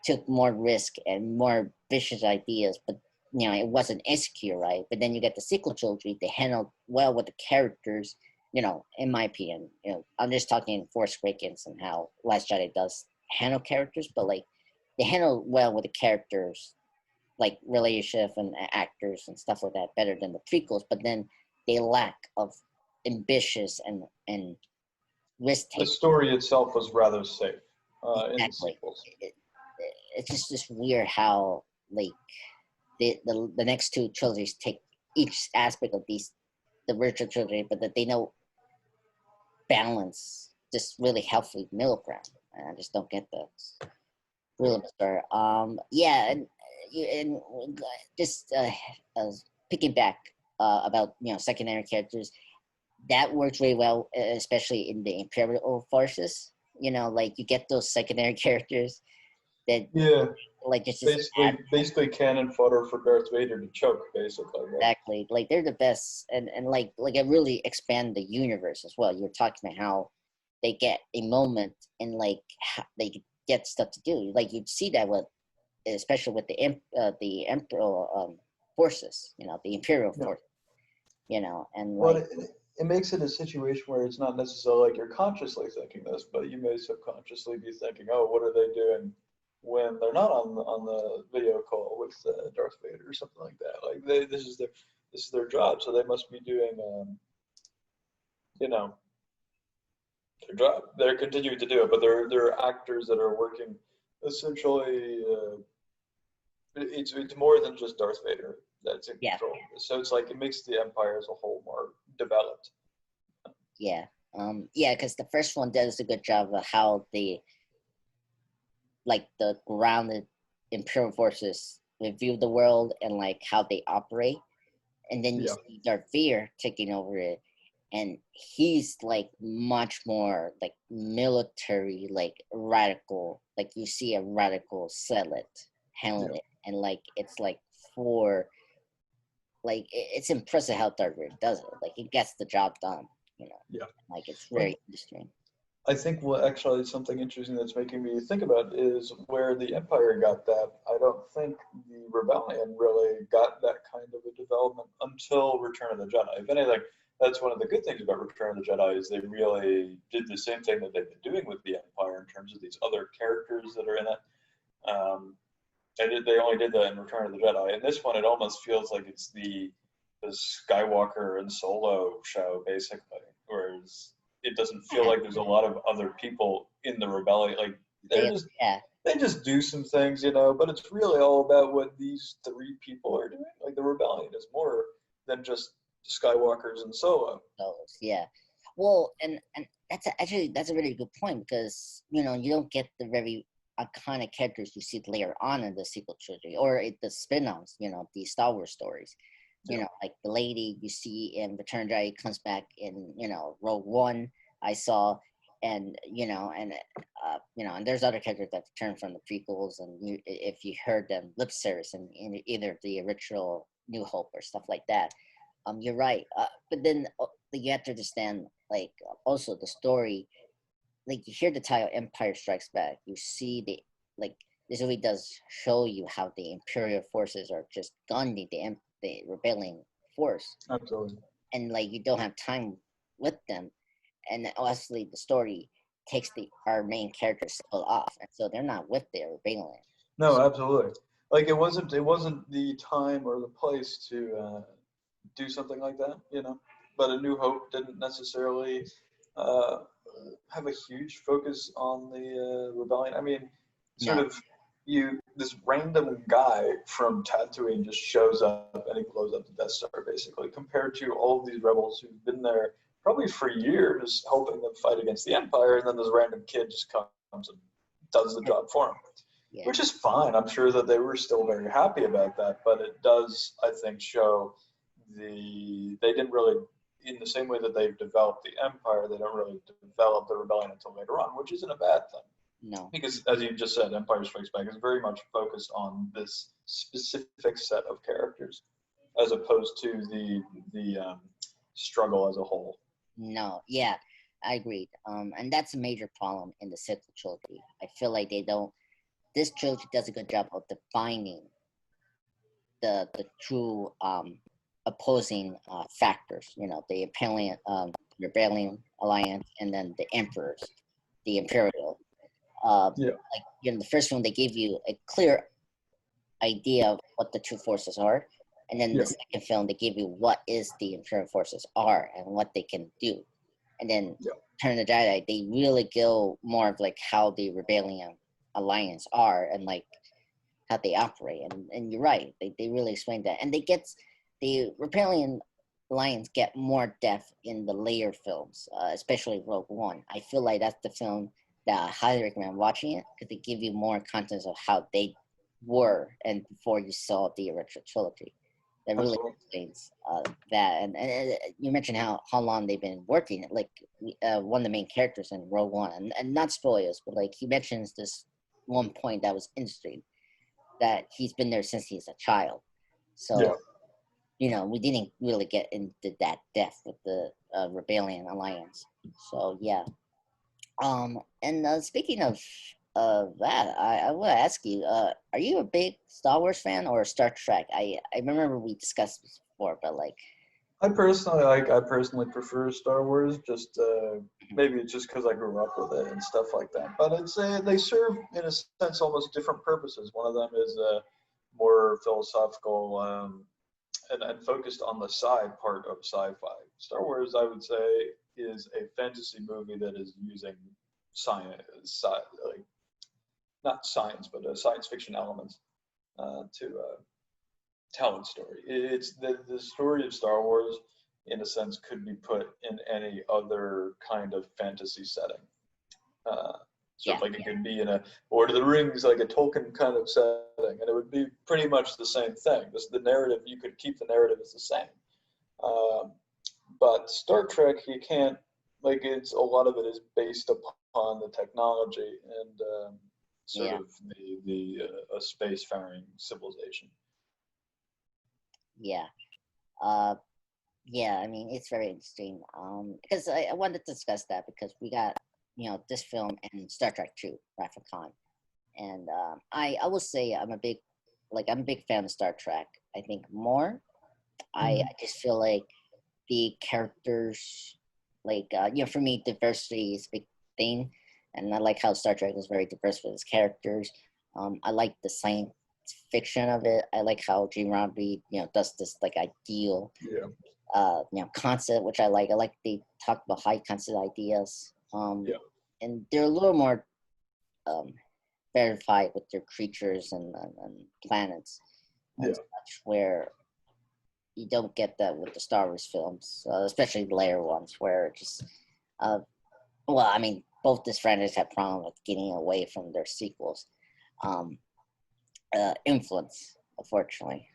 took more risk and more vicious ideas, but it wasn't executed right. But then you get the sequel trilogy, they handled well with the characters. In my opinion, I'm just talking Force Awakens and how Last Jedi does handle characters, but like they handle well with the characters, like relationship and actors and stuff like that, better than the prequels. But then they lack of ambitious and risk taking. The story itself was rather safe in the Exactly. sequels. It's just weird how like the next two trilogies take each aspect of the virtual trilogy, but that they know balance just really healthy middle ground. And I just don't get that. Really bizarre. And just picking back about secondary characters, that works really well, especially in the Imperial forces. Like you get those secondary characters that like just basically cannon fodder for Darth Vader to choke, basically. Right? Exactly, like they're the best, and like it really expand the universe as well. You're talking about how they get a moment and like how they get stuff to do. Like you'd see that with, especially with the Emperor forces, the Imperial force, and like. It makes it a situation where it's not necessarily like you're consciously thinking this, but you may subconsciously be thinking, "Oh, what are they doing when they're not on the video call with Darth Vader or something like that?" Like this is their job, so they must be doing, their job. They're continuing to do it, but they're actors that are working essentially. It's more than just Darth Vader that's in control. So it's like it makes the Empire as a whole more developed. Yeah. Because the first one does a good job of how the grounded Imperial forces review the world and like how they operate, and then you see Darth Vader taking over it, and he's like much more like military, like radical. Like you see a radical zealot handling it, and like it's like for like it's impressive how Darth Vader does it. Like it gets the job done, you know. Yeah. Like it's Like, very interesting. I think what actually something interesting that's making me think about is where the Empire got that. I don't think the Rebellion really got that kind of a development until Return of the Jedi. If anything, that's one of the good things about Return of the Jedi is they really did the same thing that they've been doing with the Empire in terms of these other characters that are in it. They only did that in Return of the Jedi. In this one, it almost feels like it's the Skywalker and Solo show, basically. Whereas it doesn't feel Yeah, like there's a lot of other people in the rebellion. Like they're just yeah, they just do some things, you know. But it's really all about what these three people are doing. Like the rebellion is more than just Skywalkers and Solo. those, yeah. Well, and actually that's a really good point because you don't get the very iconic characters you see later on in the sequel trilogy or the spin-offs, the Star Wars stories. Yeah. Like the lady you see in Return of the Jedi comes back in Rogue One. I saw, and and there's other characters that return from the prequels, and if you heard them lip service in either the original New Hope or stuff like that, you're right. But then you have to understand, like, also the story. Like you hear the title Empire Strikes Back, you see like this movie does show you how the Imperial forces are just gunning the rebellion force, Absolutely. and like you don't have time with them, and honestly the story takes our main characters off, and so they're not with the rebellion. No, absolutely. Like it wasn't the time or the place to do something like that, you know. But A New Hope didn't necessarily uh, have a huge focus on the rebellion. I mean, sort No, of this random guy from Tatooine just shows up and he blows up the Death Star basically, compared to all of these rebels who've been there probably for years helping them fight against the Empire, and then this random kid just comes and does the job for them, yeah, which is fine. I'm sure that they were still very happy about that, but it does, I think, show they didn't really, in the same way that they've developed the Empire, they don't really develop the rebellion until later on, which isn't a bad thing. no, Because, as you just said, Empire Strikes Back is very much focused on this specific set of characters, as opposed to the struggle as a whole. no, yeah, I agreed. And that's a major problem in the sequel trilogy. I feel like this trilogy does a good job of defining the true opposing factors. The rebellion alliance, and then the emperors, the imperial. Yeah. Like the first one, they give you a clear idea of what the two forces are, and then Yeah. the second film, they give you what is the imperial forces are and what they can do, and then Yeah. Turn of the Jedi, they really go more of like how the rebellion alliance are and like how they operate, and you're right, they really explain that, and the rebellion alliance get more depth in the later films, especially Rogue One. I feel like that's the film that I highly recommend watching it because they give you more content of how they were and before you saw the original trilogy. That really Absolutely. explains that, and you mentioned how long they've been working. Like one of the main characters in Rogue One, and not spoilers, but like he mentions this one point that was interesting, that he's been there since he's a child. Yeah. So, we didn't really get into that depth with the Rebellion Alliance. So, yeah. And speaking of that, I want to ask you, are you a big Star Wars fan or Star Trek? I remember we discussed this before, but like, I personally prefer Star Wars. Just mhm, maybe it's just because I grew up with it and stuff like that. But it's they serve in a sense almost different purposes. One of them is more philosophical and focused on the side part of sci-fi. Star Wars, I would say, is a fantasy movie that is using science, like not science, but science fiction elements to tell its story. It's the story of Star Wars, in a sense, could be put in any other kind of fantasy setting. Uh, sort yeah, of like it could be in a Lord of the Rings, like a Tolkien kind of setting, and it would be pretty much the same thing. Just the narrative, you could keep the narrative as the same. Um, but Star Trek, you can't, like, it's a lot of it is based upon the technology, and sort Yeah. of the a spacefaring civilization. Yeah. Yeah, I mean, it's very interesting. Because I wanted to discuss that because we got, this film and Star Trek 2, Wrath of Khan. And I will say I'm a big fan of Star Trek. I think more. I just feel like the characters, for me, diversity is a big thing. And I like how Star Trek is very diverse with its characters. I like the science fiction of it. I like how Gene Roddenberry, does this like ideal Yeah. concept, which I like. I like they talk about high concept ideas. Yeah. And they're a little more verified with their creatures and planets and Yeah. such, where you don't get that with the Star Wars films, especially the later ones, where it just, well, I mean, both these franchises have problems with getting away from their sequels. Influence, unfortunately,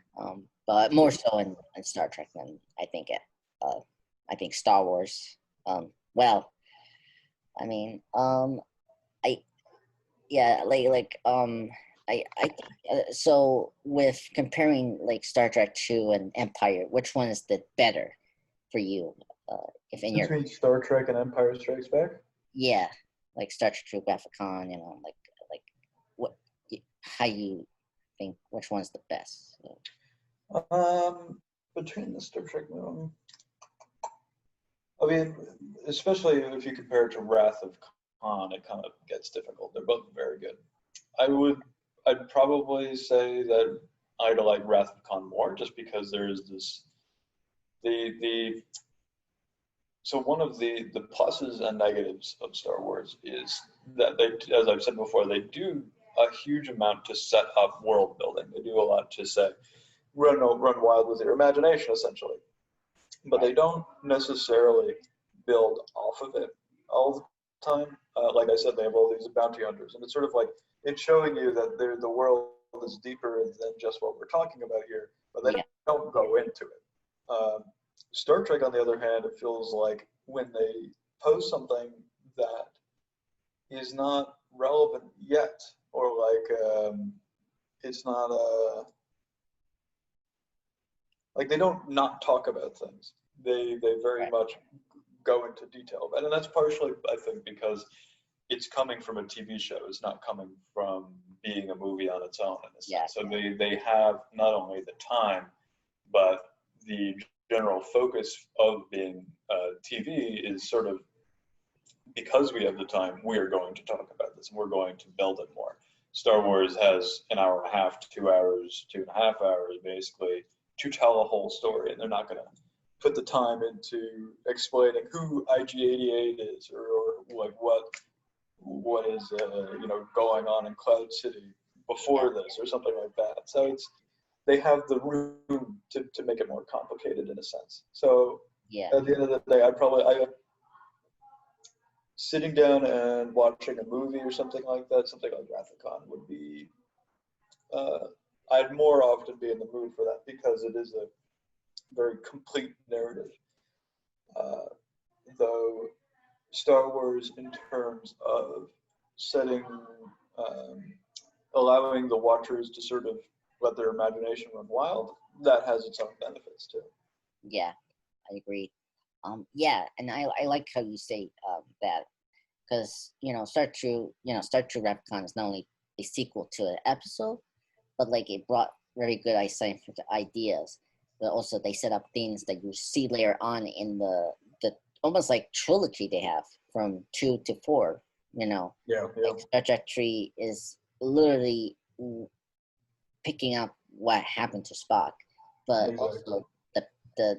but more so in Star Trek than I think Star Wars. Well, I mean, I yeah, I think, so with comparing like Star Trek 2 and Empire, which one is the better for you? If in your Between Star Trek and Empire Strikes Back? yeah, like Star Trek 2, Wrath of Khan, like what how you think which one's the best? Between the Star Trek, I mean, especially if you compare it to Wrath of Khan, it kind of gets difficult. They're both very good. I'd probably say that I'd like Wrath of Khan more, just because there is this the so one of the pluses and negatives of Star Wars is that they, as I've said before, they do a huge amount to set up world building. They do a lot to say run wild with your imagination, essentially, but they don't necessarily build off of it all the time. Like I said, they have all these bounty hunters, and it's sort of like it's showing you that the world is deeper than just what we're talking about here, but they Yeah, don't go into it. Star Trek, on the other hand, it feels like when they post something that is not relevant yet, or it's not like they don't not talk about things. They very right. much go into detail, and that's partially, I think, because it's coming from a TV show. It's not coming from being a movie on its own, in a Yeah, sense. So they have not only the time, but the general focus of being TV is sort of, because we have the time, we are going to talk about this and we're going to build it more. Star Wars has an hour and a half, 2 hours, 2.5 hours, basically, to tell a whole story, and they're not going to put the time into explaining who IG-88 is, or like what is going on in Cloud City yeah, before this, or something like that. So they have the room to make it more complicated, in a sense. So yeah, at the end of the day, I sitting down and watching a movie or something like that, something like Wrath of Khan would be. Uh, I'd more often be in the mood for that, because it is a very complete narrative. Uh, though Star Wars, in terms of setting, um, allowing the watchers to sort of let their imagination run wild, that has its own benefits too. yeah. I agree. Yeah, and I like how you say that, because Star Trek Wrath of Khan is not only a sequel to an episode, but like it brought very good scientific ideas, but also they set up things that you see later on in the almost like trilogy they have from 2 to 4. Yeah, yeah, Like Star Trek 3 is literally picking up what happened to Spock, but exactly. also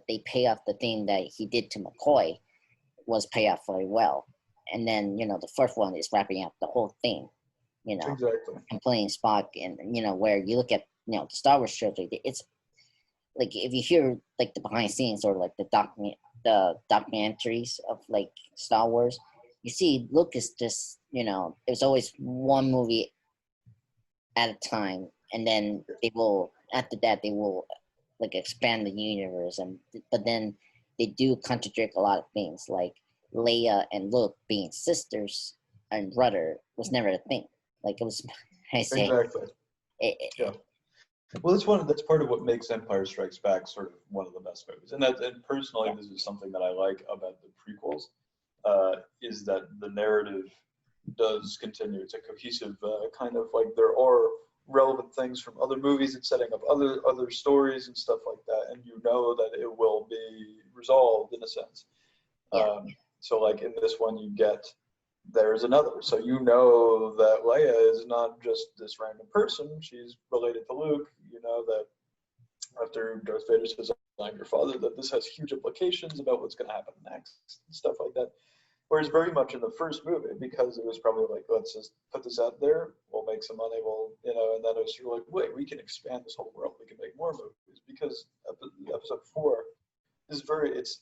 they pay off the thing that he did to McCoy was pay off very well. And then, the fourth one is wrapping up the whole thing, Exactly. completing Spock. And, where you look at, the Star Wars trilogy, it's like, if you hear like the behind the scenes, or like the documentaries of like Star Wars, you see Lucas just, it was always one movie at a time. And then after that, they will like expand the universe. But then they do contradict a lot of things, like Leia and Luke being sisters and brother was never a thing. Like it was, I say, Exactly. Yeah. Well, that's part of what makes Empire Strikes Back sort of one of the best movies. And personally, yeah, this is something that I like about the prequels, is that the narrative does continue. It's a cohesive kind of like there are relevant things from other movies and setting up other stories and stuff like that, and you know that it will be resolved in a sense. yeah, So like in this one, you get there's another. So you know that Leia is not just this random person. She's related to Luke. You know that after Darth Vader says, "I'm your father," that this has huge implications about what's going to happen next and stuff like that. Whereas very much in the first movie, because it was probably like, let's just put this out there, we'll make some money, and then it was sort of like, wait, we can expand this whole world, we can make more movies, because episode 4 is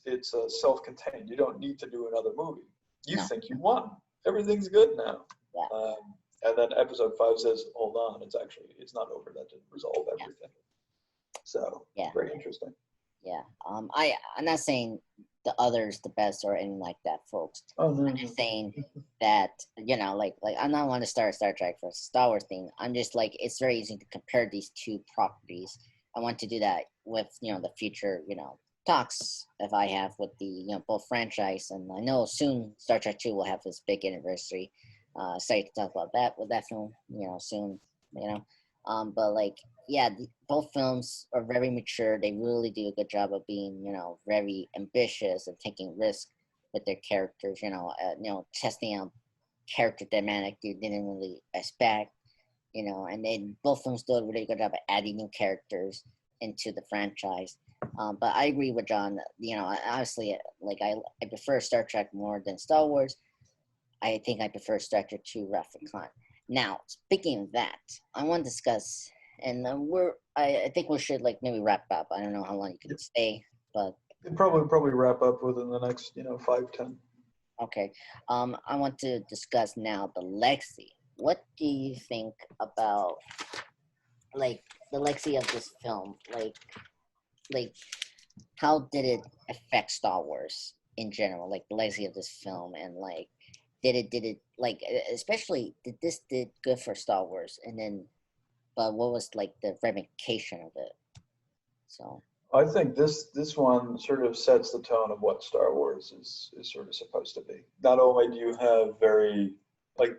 it's self-contained. You don't need to do another movie. You no, think you won. Everything's good now. yeah, And then episode 5 says, hold on, it's not over. That didn't resolve yeah, everything. So yeah, very interesting. yeah. I'm not saying the other's the best or anything like that, folks. Oh no. I'm just saying that like I'm not want to start a Star Trek versus Star Wars thing. I'm just like it's very easy to compare these two properties. I want to do that with the future talks if I have with the both franchise, and I know soon Star Trek 2 will have this big anniversary. Excited to talk about that with that film soon. But like yeah, both films are very mature. They really do a good job of being very ambitious and taking risks with their characters. Testing out character dynamic you didn't really expect. And then both films do a really good job of adding new characters into the franchise. But I agree with John. Honestly, like I prefer Star Trek more than Star Wars. I think I prefer Star Trek to Wrath of Khan. Now, speaking of that, I want to discuss, and I think we should like maybe wrap up. I don't know how long you can stay, but It'd probably wrap up within the next 5-10. okay. I want to discuss now the legacy. What do you think about like the legacy of this film? Like how did it affect Star Wars in general? Like the legacy of this film, and like did it like especially did good for Star Wars, and then but what was like the ramification of it? So I think this one sort of sets the tone of what Star Wars is sort of supposed to be. Not only do you have very like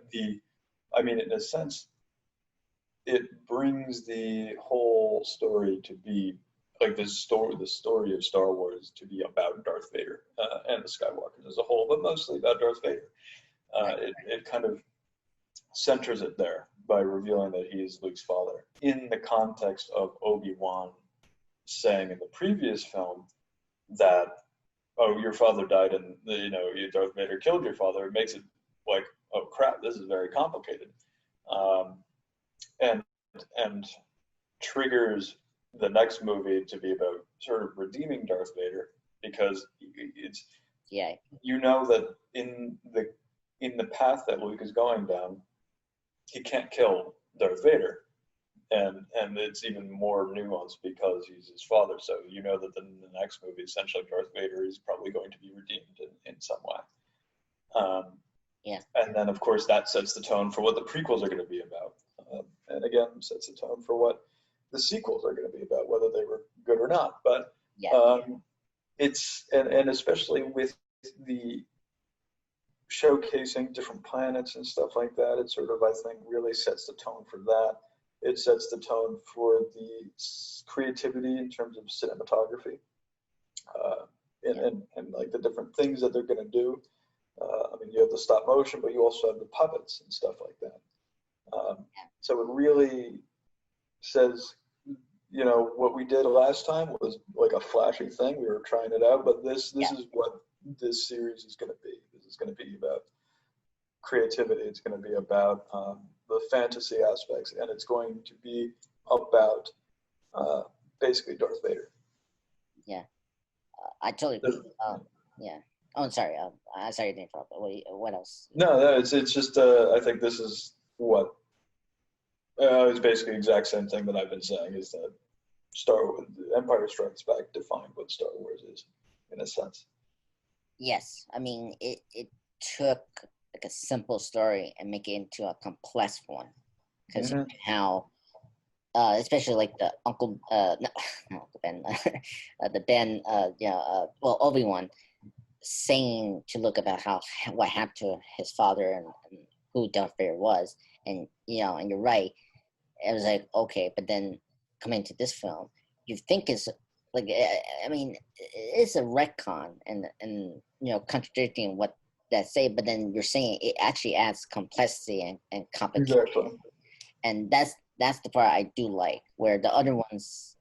I mean, in a sense, it brings the whole story to be like the story of Star Wars to be about Darth Vader and the Skywalkers as a whole, but mostly about Darth Vader. right, It kind of centers it there by revealing that he is Luke's father in the context of Obi-Wan saying in the previous film that, oh, your father died and Darth Vader killed your father. It makes it like, oh crap, this is very complicated, um, and and triggers the next movie to be about sort of redeeming Darth Vader, because it's yeah, that in the path that Luke is going down, he can't kill Darth Vader, and it's even more nuanced because he's his father. So you know that in the next movie, essentially, Darth Vader is probably going to be redeemed in some way. yeah, And then, of course, that sets the tone for what the prequels are going to be about, and again, sets the tone for what the sequels are going to be about, whether they were good or not. But yeah, it's and especially with the showcasing different planets and stuff like that, it sort of I think really sets the tone for that. It sets the tone for the creativity in terms of cinematography, uh, and like the different things that they're going to do. I mean, you have the stop motion, but you also have the puppets and stuff like that. So it really says, what we did last time was like a flashy thing. We were trying it out, but this yeah, is what this series is going to be. This is going to be about creativity. It's going to be about the fantasy aspects, and it's going to be about basically Darth Vader. yeah. I totally agree. Yeah. Oh, I'm sorry. I'm sorry to interrupt. But what else? No, it's just I think this is what it's basically the exact same thing that I've been saying, is that Empire Strikes Back defined what Star Wars is in a sense. Yes, I mean it took like a simple story and make it into a complex one. Because how, especially like the Uncle, no, not Uncle Ben, the Ben, well, Obi-Wan saying to Luke about what happened to his father and who Darth Vader was, and and you're right. It was like, okay, but then coming to this film, you think it's like, I mean, it's a retcon and contradicting what that say, but then you're saying it actually adds complexity and complication, Exactly. and that's the part I do like. Where the other ones,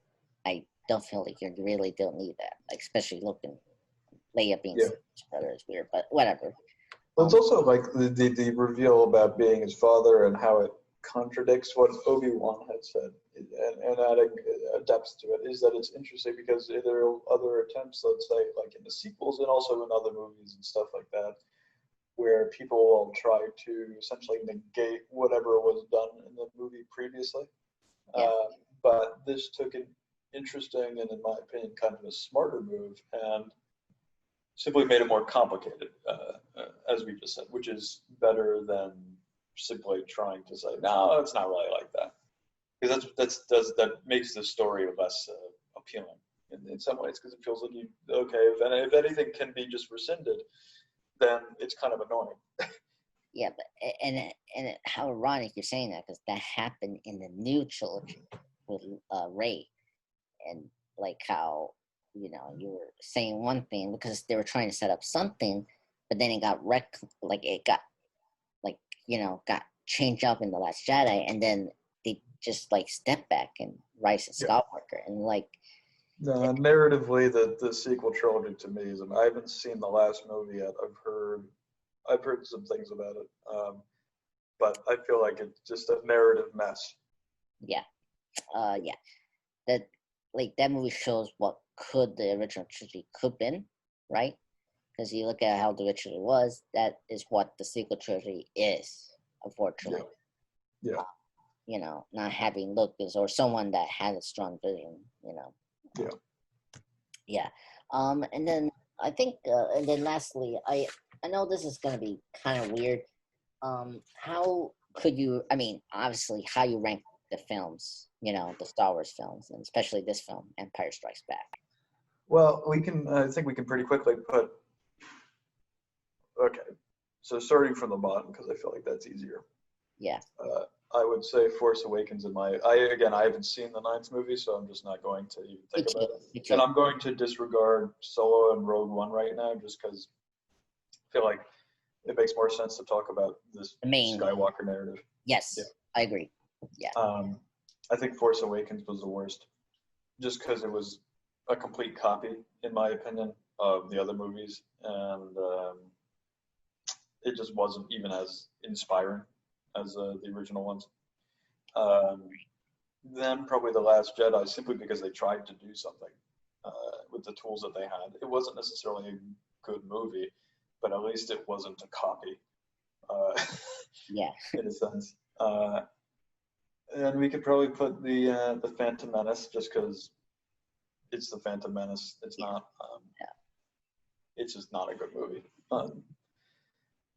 I don't feel like you really don't need that, like especially looking Leia being his brother is weird, but whatever. Well, it's also like the reveal about being his father and how it contradicts what Obi-Wan had said, and adding a depth to it is that it's interesting because there are other attempts, let's say, like in the sequels and also in other movies and stuff like that, where people will try to essentially negate whatever was done in the movie previously. Yeah. But this took an interesting and, in my opinion, kind of a smarter move and simply made it more complicated, as we just said, which is better than simply trying to say, no, it's not really like that. Because that makes the story less appealing in some ways, because it feels like if anything can be just rescinded, then it's kind of annoying. Yeah, but how ironic you're saying that, because that happened in the new trilogy with Rey, and like how you were saying one thing because they were trying to set up something, but then it got got changed up in the Last Jedi, and then they just like step back and Rise of Skywalker, and like. Narratively, the sequel trilogy to me is, and I haven't seen the last movie yet. I've heard some things about it, but I feel like it's just a narrative mess. Yeah, that movie shows what could the original trilogy could been, right? Because you look at how the original was, that is what the sequel trilogy is, unfortunately. Yeah. Not having Lucas or someone that had a strong vision, Yeah. Yeah. And then I think, and then lastly, I know this is gonna be kind of weird. How could you? I mean, obviously, how you rank the films, the Star Wars films, and especially this film, Empire Strikes Back. Well, I think we can pretty quickly put. Okay, so starting from the bottom because I feel like that's easier. Yeah. I would say Force Awakens I haven't seen the ninth movie, so I'm just not going to even think about it. And I'm going to disregard Solo and Rogue One right now just because I feel like it makes more sense to talk about this Skywalker narrative. Yes, yeah. I agree. Yeah. I think Force Awakens was the worst just because it was a complete copy, in my opinion, of the other movies. And it just wasn't even as inspiring as the original ones. Then probably The Last Jedi, simply because they tried to do something with the tools that they had. It wasn't necessarily a good movie, but at least it wasn't a copy. Yeah. In a sense. And we could probably put the Phantom Menace just because it's the Phantom Menace. It's not. It's just not a good movie.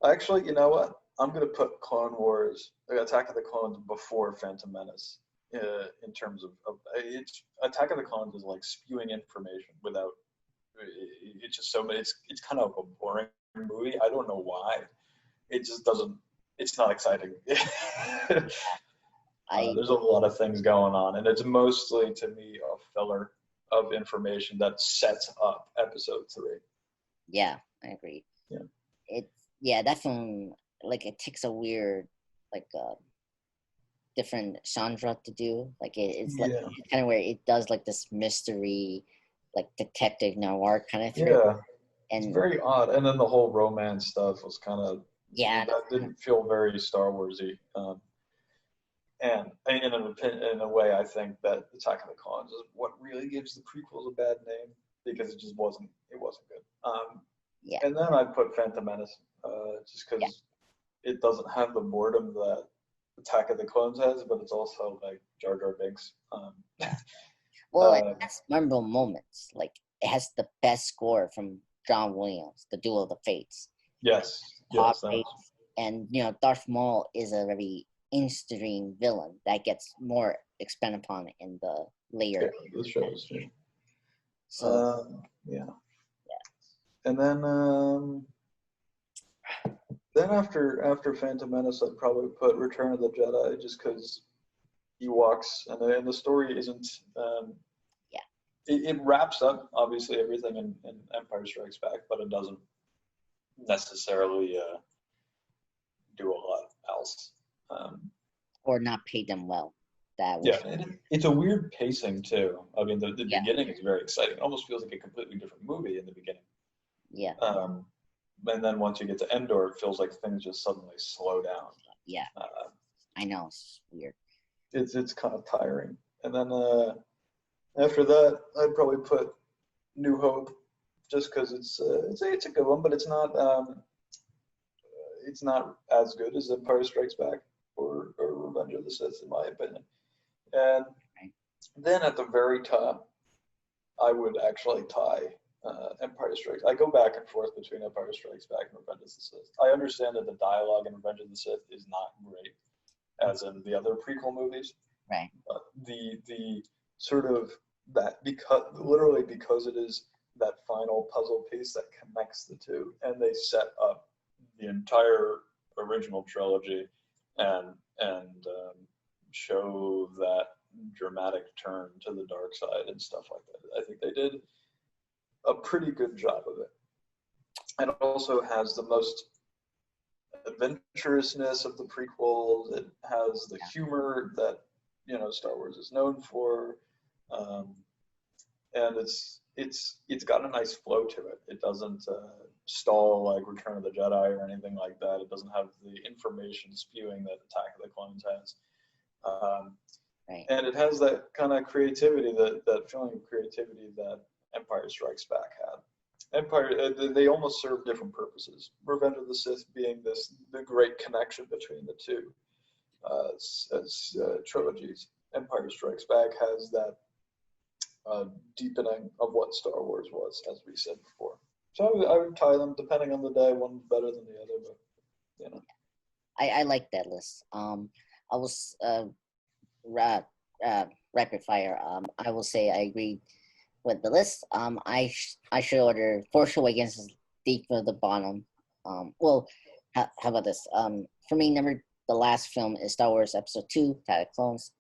Actually, you know what? I'm gonna put Clone Wars, Attack of the Clones, before Phantom Menace. In terms of it's Attack of the Clones is like spewing information without. It's just so many. It's kind of a boring movie. I don't know why. It just doesn't. It's not exciting. There's a lot of things going on, and it's mostly, to me, a filler of information that sets up Episode 3. Yeah, I agree. Yeah. That film, like, it takes a weird, like, different genre to do. Like, it's like it's kind of where it does like this mystery, like detective noir kind of thing. Yeah, and it's very odd. And then the whole romance stuff was kind of that didn't feel very Star Warsy. And in a way, I think that Attack of the Clones is what really gives the prequels a bad name because it just wasn't good. And then I put Phantom Menace just because it doesn't have the boredom that Attack of the Clones has, but it's also like Jar Jar Binks. Well, it has memorable moments. Like, it has the best score from John Williams, The Duel of the Fates. Yes. And Darth Maul is a very interesting villain that gets more expanded upon in the later. The shows. Yeah. So Yeah. yeah. And then after Phantom Menace, I'd probably put Return of the Jedi, just because Ewoks and the story isn't. Yeah. It wraps up obviously everything in Empire Strikes Back, but it doesn't necessarily do a lot else. Or not pay them well. Yeah, it's a weird pacing too. I mean, the Yeah. beginning is very exciting. It almost feels like a completely different movie in the beginning. Yeah. And then once you get to Endor, it feels like things just suddenly slow down. Yeah. I know, it's weird. It's kind of tiring. And then after that, I'd probably put New Hope, just because it's a good one, but it's not as good as Empire Strikes Back or Revenge of the Sith, in my opinion. And then at the very top, I would actually tie Empire Strikes. I go back and forth between Empire Strikes Back and Revenge of the Sith. I understand that the dialogue in Revenge of the Sith is not great, as in the other prequel movies. Right. But the sort of that because it is that final puzzle piece that connects the two, and they set up the entire original trilogy and show that dramatic turn to the dark side and stuff like that. I think they did a pretty good job of it. And it also has the most adventurousness of the prequels. It has the humor that Star Wars is known for, and it's got a nice flow to it. It doesn't stall like Return of the Jedi or anything like that. It doesn't have the information spewing that Attack of the Clones has. Right. And it has that kind of creativity, that feeling of creativity that Empire Strikes Back had. Empire, they almost serve different purposes. Revenge of the Sith being the great connection between the two trilogies. Empire Strikes Back has that deepening of what Star Wars was, as we said before. So I would tie them, depending on the day. One's better than the other, but I like that list. I was rapid fire. I will say I agree with the list. I should order Force Awakens is deep at the bottom. Well, how about this? For me, the last film is Star Wars Episode 2, Attack of the Clones.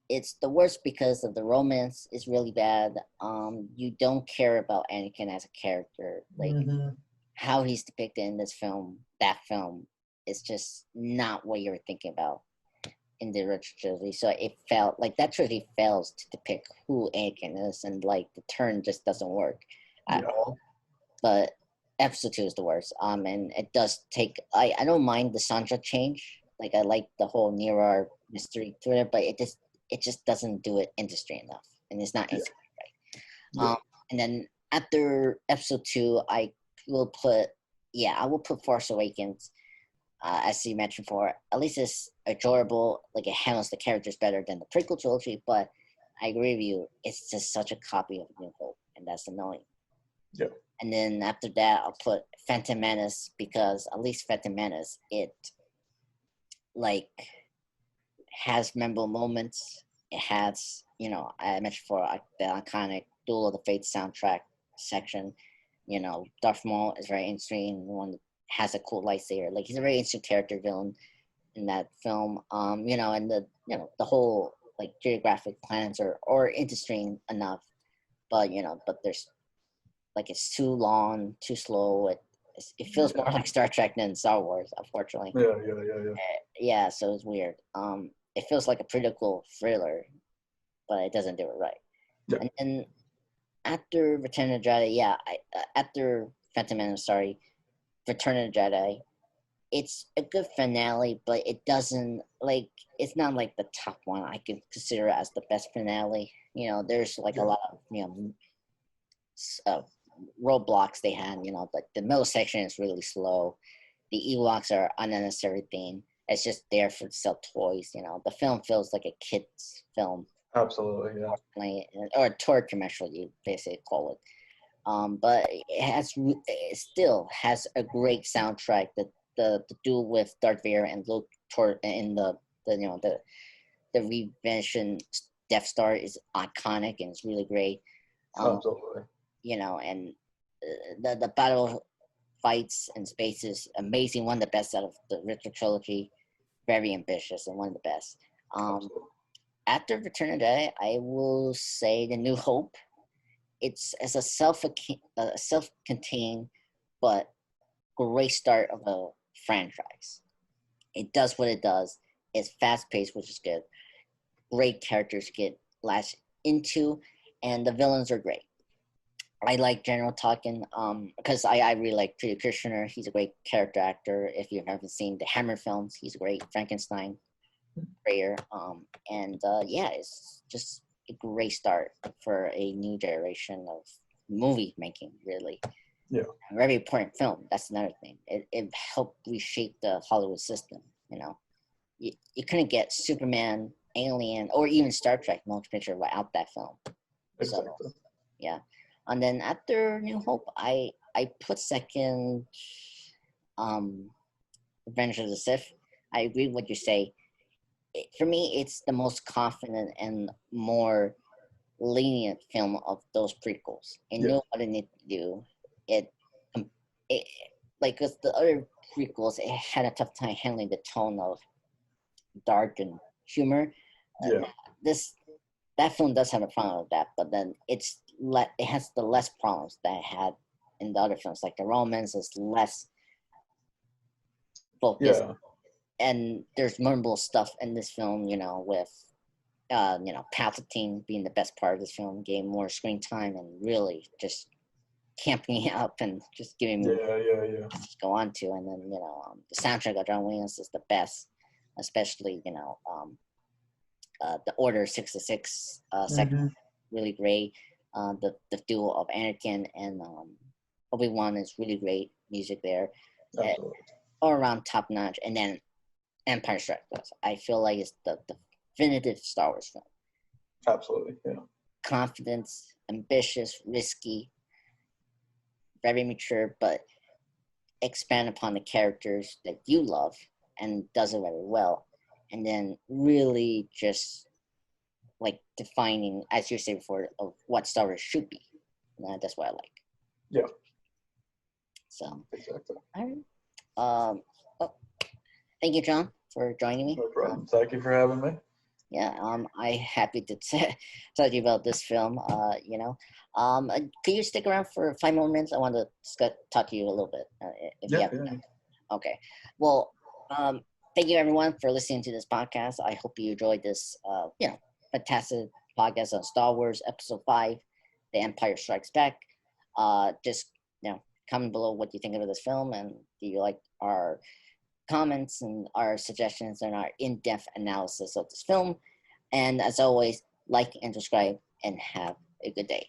It's the worst because of the romance is really bad. You don't care about Anakin as a character. Like how he's depicted in this film, that film, is just not what you're thinking about in the original trilogy. So it felt like that trilogy fails to depict who Anakin is, and like the turn just doesn't work at all. But Episode 2 is the worst. And it does take. I don't mind the soundtrack change. Like I like the whole Near mystery to it, but it just doesn't do it interesting enough, and it's not interesting right. And then after Episode 2, I will put Force Awakens. As you mentioned before, at least it's enjoyable. Like it handles the characters better than the prequel trilogy. But I agree with you, it's just such a copy of New Hope, and that's annoying. Yeah. And then after that, I'll put Phantom Menace, because at least Phantom Menace, it like has memorable moments. It has, I mentioned before, the iconic Duel of the Fates soundtrack section. Darth Maul is very interesting. One that has a cool lightsaber. Like he's a very interesting character villain in that film. And the whole like geographic planets are interesting enough, but there's like it's too long, too slow. It feels more like Star Trek than Star Wars, unfortunately. Yeah. So it's weird. It feels like a pretty cool thriller, but it doesn't do it right. Yeah. And then after Return of the Jedi, after Phantom Menace, Return of the Jedi, it's a good finale, but it doesn't it's not like the top one I could consider as the best finale. There's like a lot of roadblocks they had. Like the middle section is really slow. The Ewoks are unnecessary thing. It's just there for sell toys. The film feels like a kid's film. Absolutely, yeah. Or a toy commercial, you basically call it. But it still has a great soundtrack that the duel with Darth Vader and Luke in the reinvention Death Star is iconic and it's really great. Absolutely. And the battle fights in space is amazing. One of the best out of the original trilogy. Very ambitious and one of the best. After Return of the Jedi, I will say The New Hope. It's as a self-contained but great start of a franchise. It does what it does. It's fast-paced, which is good. Great characters get latched into, and the villains are great. I like General Tarkin because I really like Peter Cushing. He's a great character actor. If you haven't seen the Hammer films, he's great. Frankenstein, Prayer. It's just a great start for a new generation of movie making, really. Yeah. A very important film. That's another thing. It helped reshape the Hollywood system, You couldn't get Superman, Alien, or even Star Trek motion picture without that film. Exactly. So, yeah. And then after New Hope, I put second Revenge of the Sith. I agree with what you say. For me, it's the most confident and more lenient film of those prequels. It knew what it needed to do. It like because the other prequels, it had a tough time handling the tone of dark and humor. Yeah. That film does have a problem with that, but then it has the less problems that it had in the other films. Like the romance is less focused, and there's memorable stuff in this film. With Palpatine being the best part of this film, getting more screen time and really just camping up and just giving me just go on to. And then the soundtrack of John Williams is the best, especially the Order 66 second, really great. The duo of Anakin and Obi-Wan is really great music there. All around top notch. And then Empire Strikes Back, I feel like it's the definitive Star Wars film. Absolutely, yeah. Confidence, ambitious, risky, very mature, but expand upon the characters that you love and does it very well. And then really just like defining, as you said before, of what Star Wars should be. That's what I like. Yeah. So, exactly. All right. Thank you, John, for joining me. No problem. Thank you for having me. Yeah, I happy to tell you about this film. Can you stick around for 5 more minutes? I want to talk to you a little bit. Okay. Well, thank you everyone for listening to this podcast. I hope you enjoyed this, fantastic podcast on Star Wars Episode 5, The Empire Strikes Back. Just comment below what you think of this film, and do you like our comments and our suggestions and our in-depth analysis of this film. And as always, like and subscribe and have a good day.